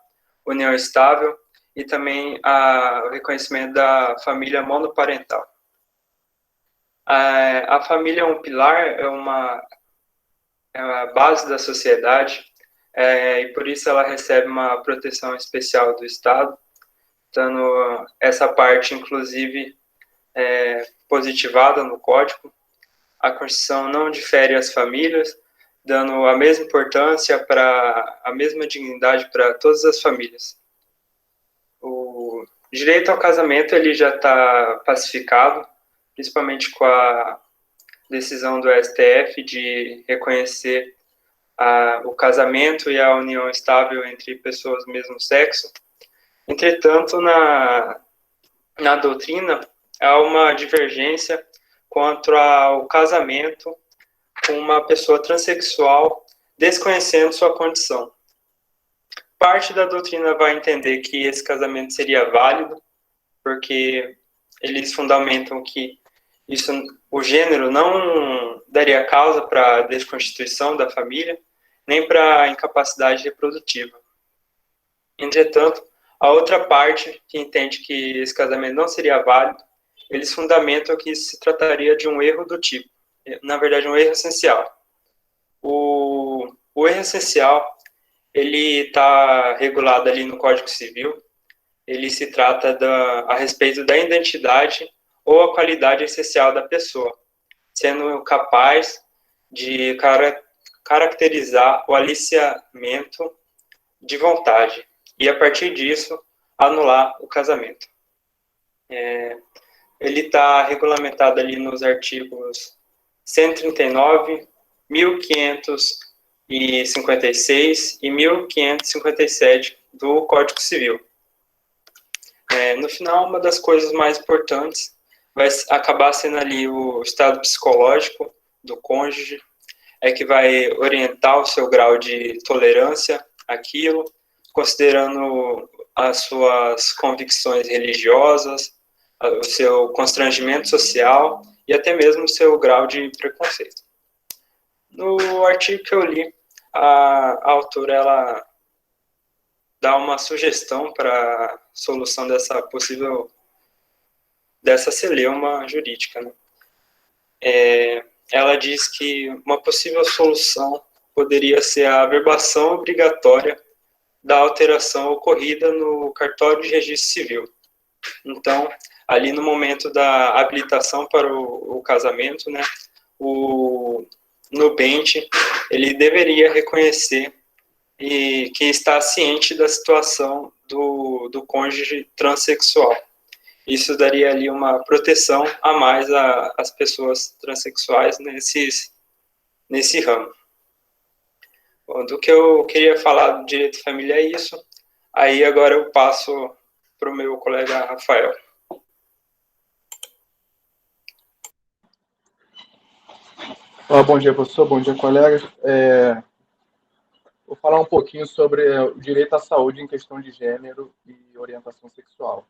união estável e também o reconhecimento da família monoparental. A família é um pilar, é a base da sociedade, e por isso ela recebe uma proteção especial do Estado, dando essa parte, inclusive, positivada no Código. A Constituição não difere as famílias, dando a mesma importância, a mesma dignidade para todas as famílias. O direito ao casamento ele já está pacificado, principalmente com a decisão do STF de reconhecer o casamento e a união estável entre pessoas do mesmo sexo. Entretanto, na doutrina, há uma divergência quanto ao casamento com uma pessoa transexual desconhecendo sua condição. Parte da doutrina vai entender que esse casamento seria válido, porque eles fundamentam que o gênero não daria causa para a desconstituição da família, nem para a incapacidade reprodutiva. Entretanto, a outra parte, que entende que esse casamento não seria válido, eles fundamentam que isso se trataria de um erro do tipo, na verdade, um erro essencial. O erro essencial, ele está regulado ali no Código Civil, ele se trata a respeito da identidade ou a qualidade essencial da pessoa, sendo capaz de caracterizar o aliciamento de vontade e, a partir disso, anular o casamento. Ele está regulamentado ali nos artigos 139, 1556 e 1557 do Código Civil. No final, uma das coisas mais importantes vai acabar sendo ali o estado psicológico do cônjuge, que vai orientar o seu grau de tolerância àquilo, considerando as suas convicções religiosas, o seu constrangimento social e até mesmo o seu grau de preconceito. No artigo que eu li, a autora ela dá uma sugestão para a solução dessa celeuma jurídica, né? Ela diz que uma possível solução poderia ser a averbação obrigatória da alteração ocorrida no cartório de registro civil. Então, ali no momento da habilitação para o casamento, né, o nubente, ele deveria reconhecer que está ciente da situação do cônjuge transexual. Isso daria ali uma proteção a mais às pessoas transexuais nesse ramo. Bom, do que eu queria falar do direito de família é isso. Aí agora eu passo para o meu colega Rafael. Olá, bom dia, professor. Bom dia, colegas. Vou falar um pouquinho sobre o direito à saúde em questão de gênero e orientação sexual.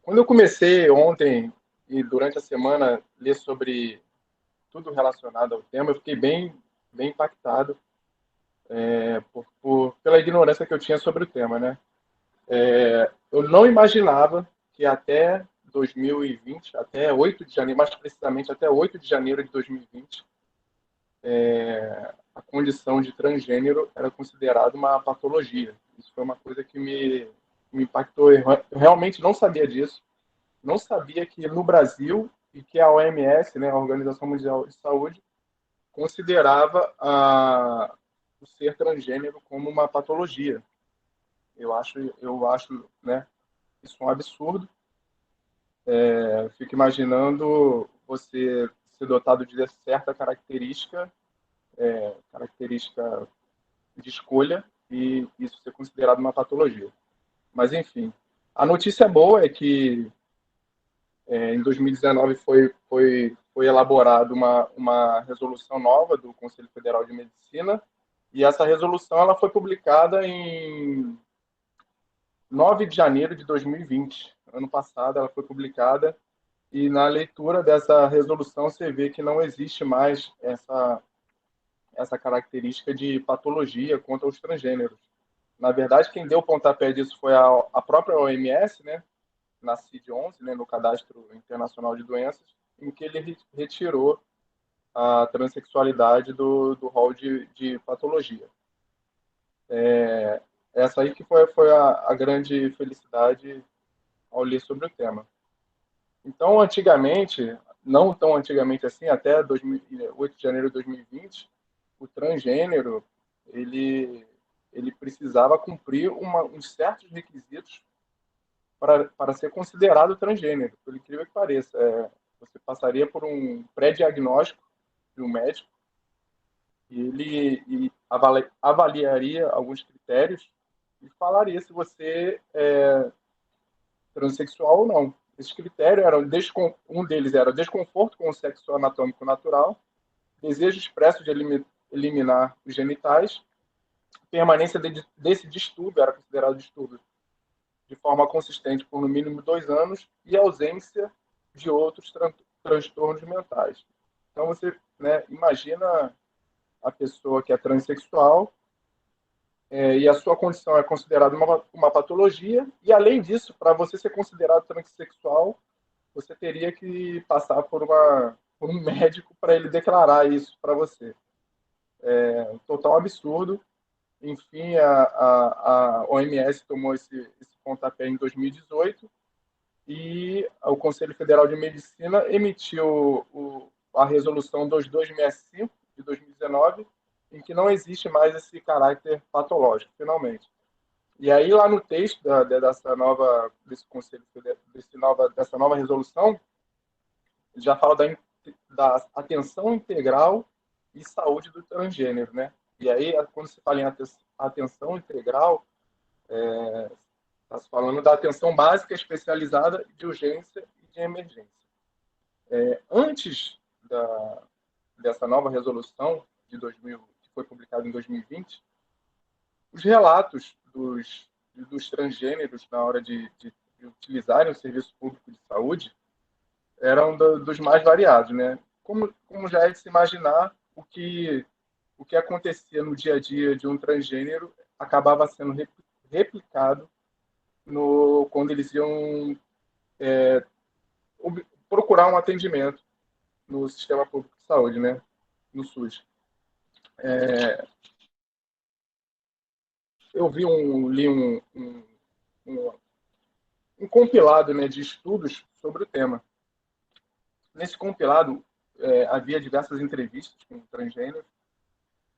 Quando eu comecei ontem e durante a semana a ler sobre tudo relacionado ao tema, eu fiquei bem impactado pela ignorância que eu tinha sobre o tema, né? Eu não imaginava que até 2020, até 8 de janeiro, mais precisamente até 8 de janeiro de 2020, a condição de transgênero era considerada uma patologia. Isso foi uma coisa que me impactou. Eu realmente não sabia disso. Não sabia que no Brasil, e que a OMS, né, a Organização Mundial de Saúde, considerava o ser transgênero como uma patologia. Eu acho, né, isso um absurdo. Fico imaginando você ser dotado de certa característica de escolha, e isso ser considerado uma patologia. Mas, enfim, a notícia boa é que em 2019 foi elaborada uma resolução nova do Conselho Federal de Medicina, E essa resolução ela foi publicada em 9 de janeiro de 2020. Ano passado ela foi publicada, e na leitura dessa resolução você vê que não existe mais essa característica de patologia contra os transgêneros. Na verdade, quem deu o pontapé disso foi a própria OMS, né, na CID-11, né, no Cadastro Internacional de Doenças, em que ele retirou a transexualidade do rol de patologia. Essa aí que foi a grande felicidade ao ler sobre o tema. Então, antigamente, não tão antigamente assim, até 8 de janeiro de 2020, o transgênero, ele precisava cumprir uns certos requisitos para ser considerado transgênero, por incrível que pareça. Você passaria por um pré-diagnóstico de um médico, e ele avaliaria alguns critérios e falaria se você é transexual ou não. Esses critérios eram, um deles era desconforto com o sexo anatômico natural, desejo expresso de eliminar os genitais, permanência desse distúrbio, era considerado distúrbio, de forma consistente por no mínimo 2 anos, e ausência de outros transtornos mentais. Então, você, né, imagina a pessoa que é transexual, e a sua condição é considerada uma patologia, e, além disso, para você ser considerado transexual, você teria que passar por um médico para ele declarar isso para você. Um total absurdo. Enfim, a OMS tomou esse pontapé em 2018, e o Conselho Federal de Medicina emitiu a Resolução 2265, de 2019, em que não existe mais esse caráter patológico, finalmente. E aí, lá no texto desse Conselho dessa nova resolução, ele já fala da atenção integral e saúde do transgênero, né? E aí, quando se fala em atenção integral, está se falando da atenção básica, especializada, de urgência e de emergência. Antes dessa nova resolução de 2000, que foi publicada em 2020, os relatos dos transgêneros na hora de utilizarem o serviço público de saúde eram dos mais variados, né? Como já é de se imaginar, o que acontecia no dia a dia de um transgênero acabava sendo replicado quando eles iam procurar um atendimento no sistema público de saúde, né? No SUS. Eu li um compilado, né, de estudos sobre o tema. Nesse compilado, havia diversas entrevistas com transgêneros,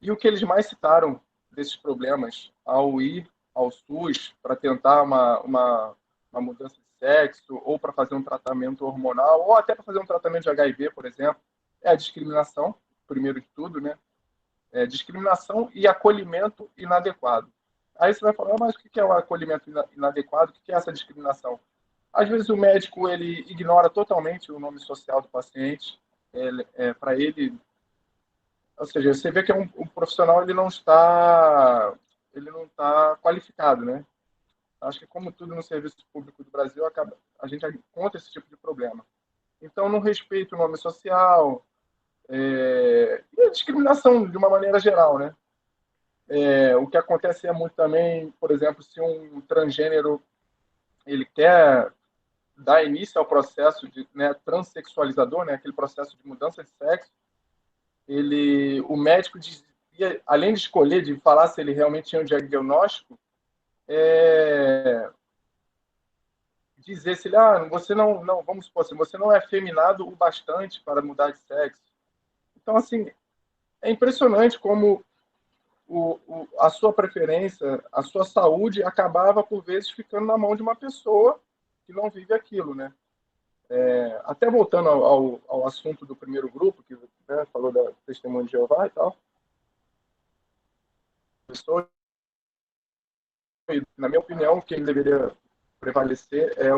e o que eles mais citaram desses problemas ao ir ao SUS para tentar uma mudança de sexo, ou para fazer um tratamento hormonal, ou até para fazer um tratamento de HIV, por exemplo, é a discriminação, primeiro de tudo, né? Discriminação e acolhimento inadequado. Aí você vai falar, mas o que é o acolhimento inadequado? O que é essa discriminação? Às vezes o médico ele ignora totalmente o nome social do paciente, para ele, ou seja, você vê que um profissional ele não está qualificado, né? Acho que, como tudo no serviço público do Brasil, a gente encontra esse tipo de problema. Então, não respeita o nome social, e a discriminação de uma maneira geral, né? O que acontece é muito também, por exemplo, se um transgênero ele quer dar início ao processo transexualizador, né, aquele processo de mudança de sexo, o médico dizia, além de escolher, de falar se ele realmente tinha um diagnóstico, dizer se ele, você não, vamos supor assim, você não é afeminado o bastante para mudar de sexo. Então, assim, é impressionante como a sua preferência, a sua saúde acabava, por vezes, ficando na mão de uma pessoa que não vive aquilo, né? Até voltando ao assunto do primeiro grupo, que, né, falou da Testemunha de Jeová e tal, na minha opinião, quem deveria prevalecer é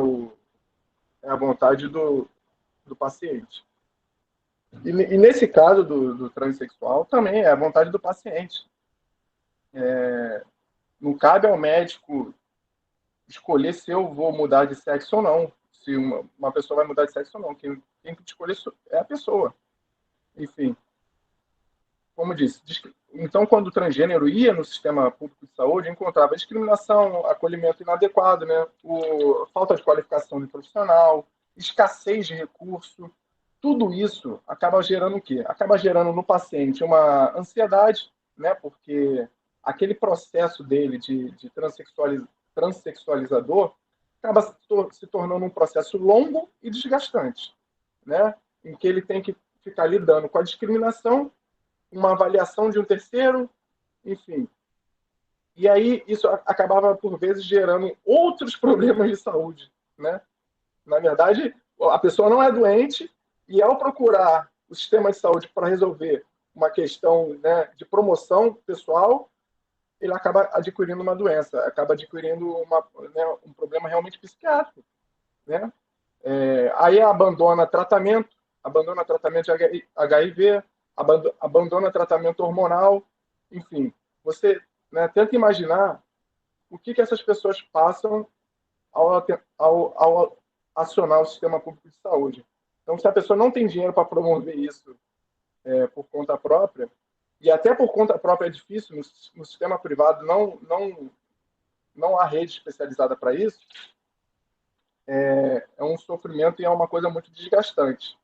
a vontade do paciente. E nesse caso do transexual, também é a vontade do paciente. Não cabe ao médico escolher se eu vou mudar de sexo ou não, se uma pessoa vai mudar de sexo ou não. Quem tem que escolher é a pessoa. Enfim, como disse, então, quando o transgênero ia no sistema público de saúde, encontrava discriminação, acolhimento inadequado, né? Falta de qualificação de profissional, escassez de recurso. Tudo isso acaba gerando o quê? Acaba gerando no paciente uma ansiedade, né? Porque aquele processo dele de transexualizador acaba se tornando um processo longo e desgastante, né? Em que ele tem que ficar lidando com a discriminação, uma avaliação de um terceiro, enfim. E aí isso acabava, por vezes, gerando outros problemas de saúde, né? Na verdade, a pessoa não é doente e, ao procurar o sistema de saúde para resolver uma questão, né, de promoção pessoal, ele acaba adquirindo uma doença, acaba adquirindo um problema realmente psiquiátrico, né? Aí abandona tratamento de HIV, abandona tratamento hormonal, enfim. Você, né, tenta imaginar o que essas pessoas passam ao acionar o sistema público de saúde. Então, se a pessoa não tem dinheiro para promover isso por conta própria, e até por conta própria é difícil, no sistema privado não há rede especializada para isso, é um sofrimento e é uma coisa muito desgastante.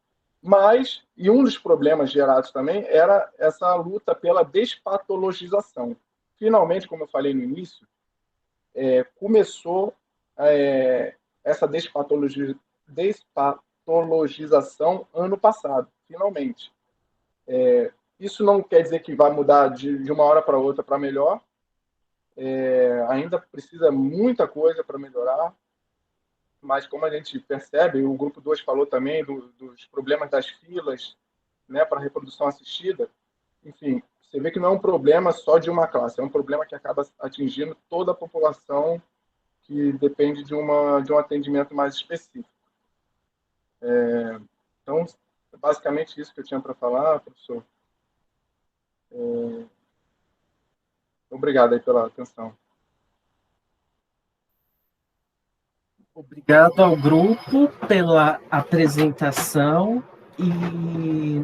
Mas, e um dos problemas gerados também era essa luta pela despatologização. Finalmente, como eu falei no início, começou essa despatologização ano passado, finalmente. Isso não quer dizer que vai mudar de uma hora para outra para melhor. Ainda precisa muita coisa para melhorar. Mas, como a gente percebe, o Grupo 2 falou também dos problemas das filas, né, para reprodução assistida. Enfim, você vê que não é um problema só de uma classe, é um problema que acaba atingindo toda a população que depende de um atendimento mais específico. Então, basicamente isso que eu tinha para falar, professor. Obrigado aí pela atenção. Obrigado ao grupo pela apresentação e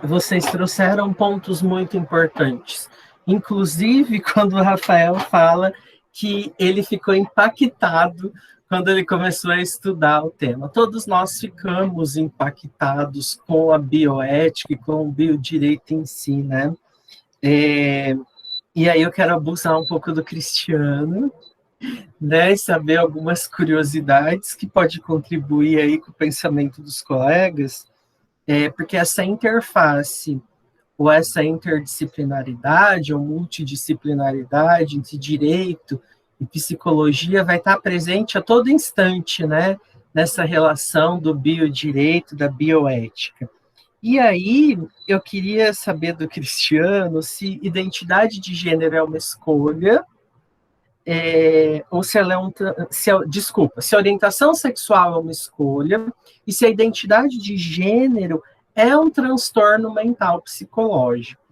vocês trouxeram pontos muito importantes. Inclusive, quando o Rafael fala que ele ficou impactado quando ele começou a estudar o tema. Todos nós ficamos impactados com a bioética e com o biodireito em si, né? E aí eu quero abusar um pouco do Cristiano, né, e saber algumas curiosidades que pode contribuir aí com o pensamento dos colegas, porque essa interface, ou essa interdisciplinaridade, ou multidisciplinaridade entre direito e psicologia vai estar presente a todo instante, né, nessa relação do biodireito, da bioética. E aí, eu queria saber do Cristiano se identidade de gênero é uma escolha, ou se ela se a orientação sexual é uma escolha, e se a identidade de gênero é um transtorno mental psicológico.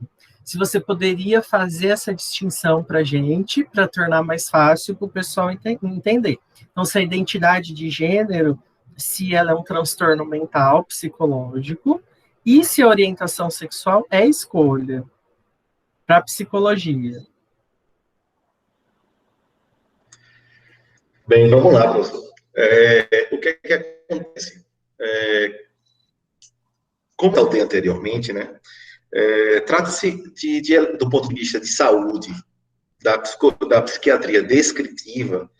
Se você poderia fazer essa distinção para a gente, para tornar mais fácil para o pessoal entender. Então, se a identidade de gênero, se ela é um transtorno mental psicológico, e se a orientação sexual é escolha para a psicologia. Bem, vamos lá, professor. O que acontece? Como eu falei anteriormente, né? Trata-se do ponto de vista de saúde, da psiquiatria descritiva,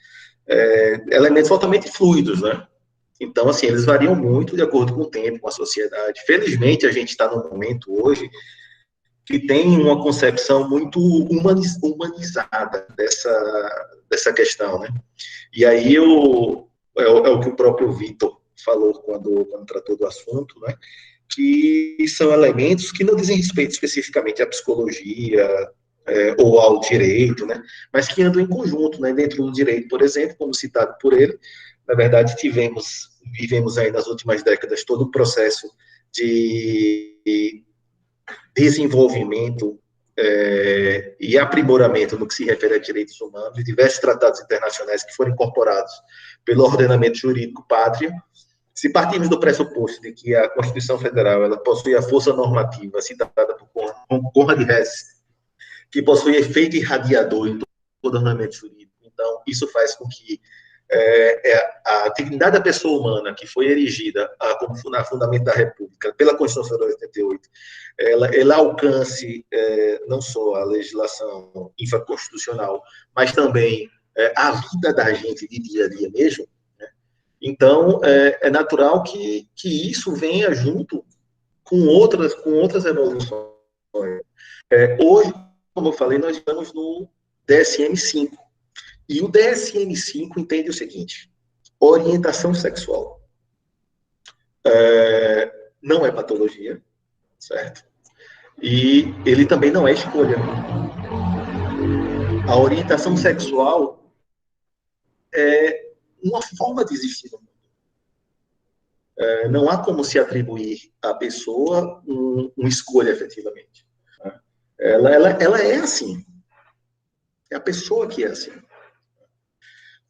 elementos altamente fluidos, né? Então, assim, eles variam muito de acordo com o tempo, com a sociedade. Felizmente, a gente está num momento hoje que tem uma concepção muito humanizada dessa questão, né? E aí é o que o próprio Vitor falou quando tratou do assunto, né? Que são elementos que não dizem respeito especificamente à psicologia ou ao direito, né? Mas que andam em conjunto, né? Dentro do direito, por exemplo, como citado por ele, na verdade vivemos aí nas últimas décadas todo o processo de desenvolvimento e aprimoramento no que se refere a direitos humanos e diversos tratados internacionais que foram incorporados pelo ordenamento jurídico pátrio, se partirmos do pressuposto de que a Constituição Federal ela possui a força normativa citada por Conrad Hess, que possui efeito irradiador em todo o ordenamento jurídico, então isso faz com que a dignidade da pessoa humana, que foi erigida como fundamento da República pela Constituição Federal de 88, ela alcance não só a legislação infraconstitucional, mas também a vida da gente de dia a dia mesmo, né? Então, é natural que isso venha junto com outras evoluções. Hoje, como eu falei, nós estamos no DSM-5, e o DSM-5 entende o seguinte: orientação sexual não é patologia, certo? E ele também não é escolha. A orientação sexual é uma forma de existir no mundo. Não há como se atribuir à pessoa uma escolha, efetivamente. Ela é assim. É a pessoa que é assim.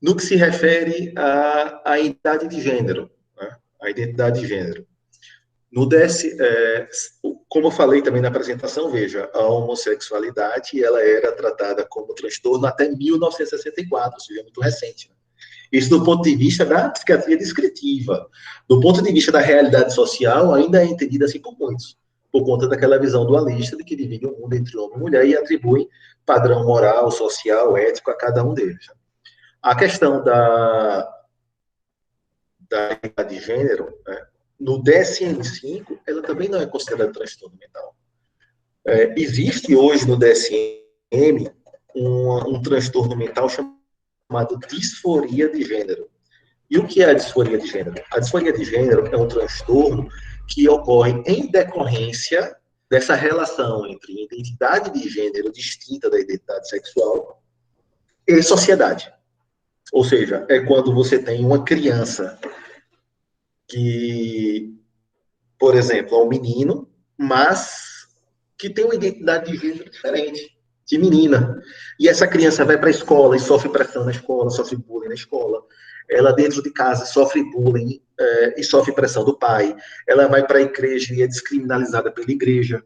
No que se refere à identidade de gênero, né? A identidade de gênero. Como eu falei também na apresentação, veja, a homossexualidade ela era tratada como transtorno até 1964, ou seja, muito recente. Né? Isso do ponto de vista da psiquiatria descritiva. Do ponto de vista da realidade social, ainda é entendida assim por muitos, por conta daquela visão dualista de que divide o mundo entre homem e mulher e atribui padrão moral, social, ético a cada um deles. A questão da identidade de gênero, né, no DSM-5, ela também não é considerada transtorno mental. Existe hoje no DSM um transtorno mental chamado disforia de gênero. E o que é a disforia de gênero? A disforia de gênero é um transtorno que ocorre em decorrência dessa relação entre identidade de gênero distinta da identidade sexual e sociedade. Ou seja, é quando você tem uma criança que, por exemplo, é um menino, mas que tem uma identidade de gênero diferente, de menina. E essa criança vai para a escola e sofre pressão na escola, sofre bullying na escola. Ela, dentro de casa, sofre bullying e sofre pressão do pai. Ela vai para a igreja e é descriminalizada pela igreja.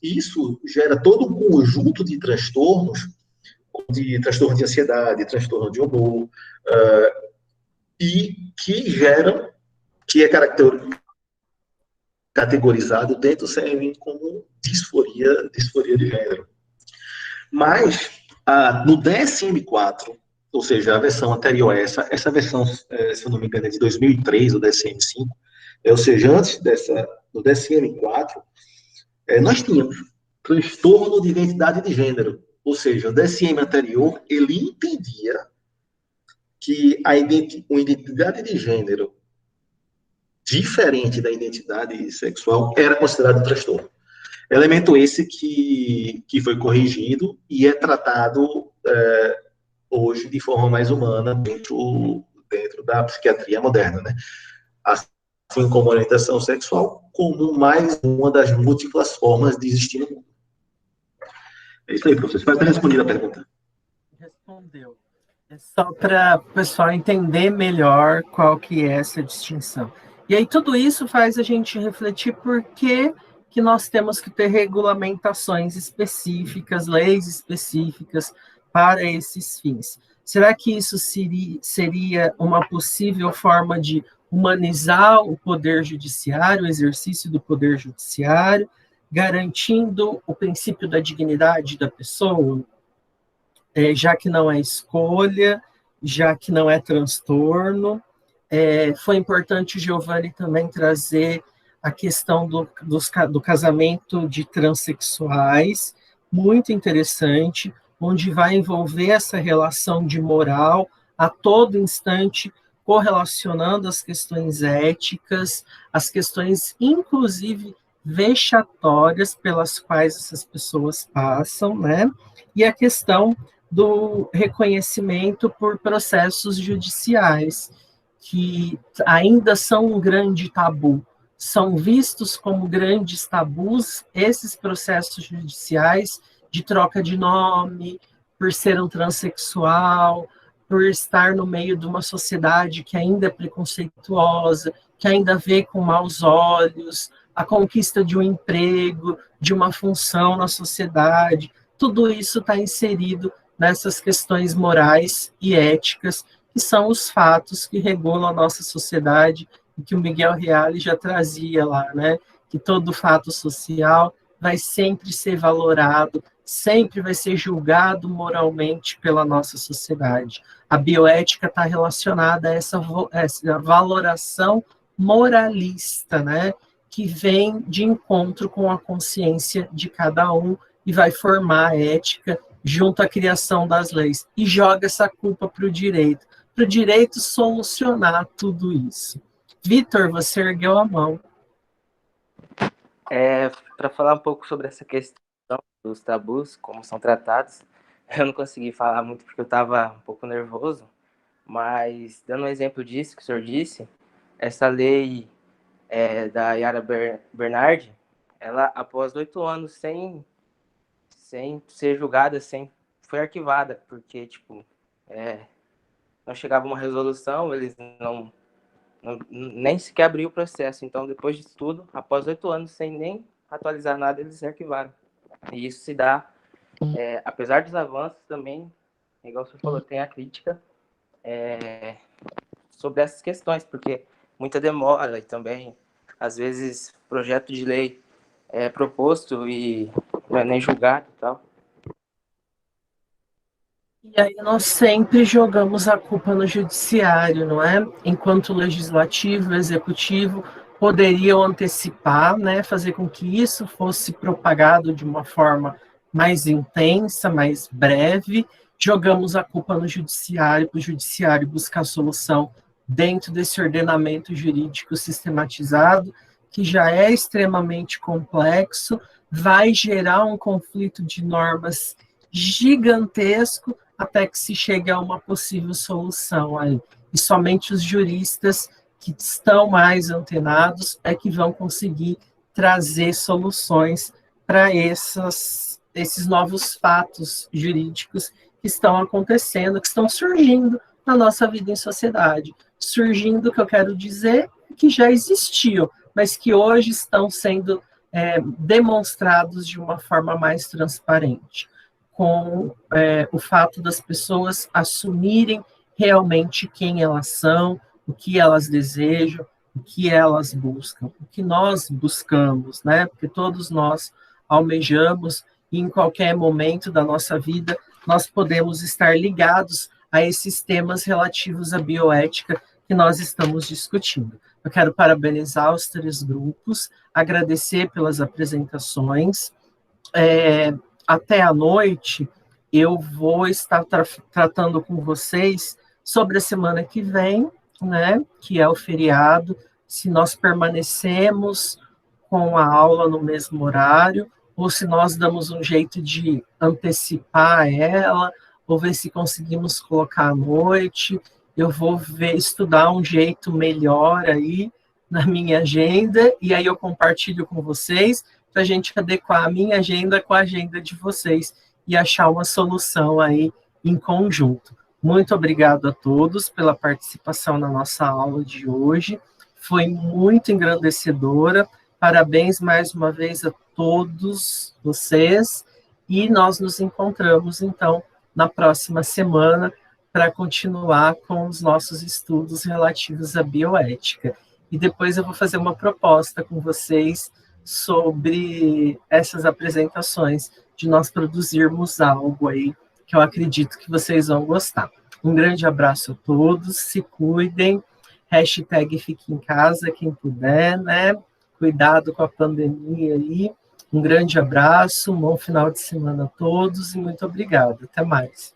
Isso gera todo um conjunto de transtorno de ansiedade, transtorno de humor, e que é categorizado dentro do CM como disforia de gênero. Mas, no DSM-4, ou seja, a versão anterior a essa versão, se eu não me engano, é de 2003, o DSM-5, ou seja, antes do DSM-4, nós tínhamos transtorno de identidade de gênero. Ou seja, o DSM anterior, ele entendia que uma identidade de gênero diferente da identidade sexual era considerado transtorno. Elemento esse que foi corrigido e é tratado hoje de forma mais humana dentro da psiquiatria moderna, né? Assim como a orientação sexual, como mais uma das múltiplas formas de existir no mundo. É isso aí, professor. Espero ter respondido a pergunta. Respondeu. É só para o pessoal entender melhor qual que é essa distinção. E aí tudo isso faz a gente refletir por que nós temos que ter regulamentações específicas, leis específicas para esses fins. Será que isso seria uma possível forma de humanizar o poder judiciário, o exercício do poder judiciário, garantindo o princípio da dignidade da pessoa, já que não é escolha, já que não é transtorno? Foi importante o Giovanni também trazer a questão do casamento de transexuais, muito interessante, onde vai envolver essa relação de moral a todo instante, correlacionando as questões éticas, as questões, inclusive, vexatórias pelas quais essas pessoas passam, né? E a questão do reconhecimento por processos judiciais, que ainda são um grande tabu. são vistos como grandes tabus esses processos judiciais de troca de nome, por ser um transexual, por estar no meio de uma sociedade que ainda é preconceituosa, que ainda vê com maus olhos a conquista de um emprego, de uma função na sociedade. Tudo isso está inserido nessas questões morais e éticas, que são os fatos que regulam a nossa sociedade, e que o Miguel Reale já trazia lá, né? Que todo fato social vai sempre ser valorado, sempre vai ser julgado moralmente pela nossa sociedade. A bioética está relacionada a essa valoração moralista, né? Que vem de encontro com a consciência de cada um e vai formar a ética junto à criação das leis. E joga essa culpa para o direito solucionar tudo isso. Vitor, você ergueu a mão. Para falar um pouco sobre essa questão dos tabus, como são tratados, eu não consegui falar muito porque eu estava um pouco nervoso, mas dando um exemplo disso que o senhor disse, essa lei da Yara Bernardi, ela, após 8 anos sem ser julgada, foi arquivada, porque, tipo, não chegava uma resolução, eles nem sequer abriu o processo. Então, depois disso tudo, após 8 anos, sem nem atualizar nada, eles se arquivaram. E isso se dá, apesar dos avanços também, igual você falou, tem a crítica sobre essas questões, porque muita demora e também, às vezes, projeto de lei é proposto e não é nem julgado e tal. E aí nós sempre jogamos a culpa no judiciário, não é? Enquanto o legislativo, o executivo poderiam antecipar, né, fazer com que isso fosse propagado de uma forma mais intensa, mais breve, jogamos a culpa no judiciário, para o judiciário buscar solução dentro desse ordenamento jurídico sistematizado, que já é extremamente complexo, vai gerar um conflito de normas gigantesco até que se chegue a uma possível solução aí. E somente os juristas que estão mais antenados é que vão conseguir trazer soluções para esses novos fatos jurídicos que estão acontecendo, que estão surgindo na nossa vida em sociedade. Surgindo, que eu quero dizer, que já existiam, mas que hoje estão sendo demonstrados de uma forma mais transparente, com o fato das pessoas assumirem realmente quem elas são, o que elas desejam, o que elas buscam, o que nós buscamos, né? Porque todos nós almejamos, e em qualquer momento da nossa vida, nós podemos estar ligados a esses temas relativos à bioética que nós estamos discutindo. Eu quero parabenizar os 3 grupos, agradecer pelas apresentações. Até à noite, eu vou estar tratando com vocês sobre a semana que vem, né, que é o feriado, se nós permanecemos com a aula no mesmo horário, ou se nós damos um jeito de antecipar ela, ou ver se conseguimos colocar à noite. Eu vou estudar um jeito melhor aí na minha agenda, e aí eu compartilho com vocês, para a gente adequar a minha agenda com a agenda de vocês, e achar uma solução aí em conjunto. Muito obrigado a todos pela participação na nossa aula de hoje, foi muito engrandecedora, parabéns mais uma vez a todos vocês, e nós nos encontramos, então, na próxima semana, para continuar com os nossos estudos relativos à bioética. E depois eu vou fazer uma proposta com vocês sobre essas apresentações, de nós produzirmos algo aí, que eu acredito que vocês vão gostar. Um grande abraço a todos, se cuidem, hashtag fique em casa, quem puder, né? Cuidado com a pandemia aí. Um grande abraço, um bom final de semana a todos e muito obrigado. Até mais.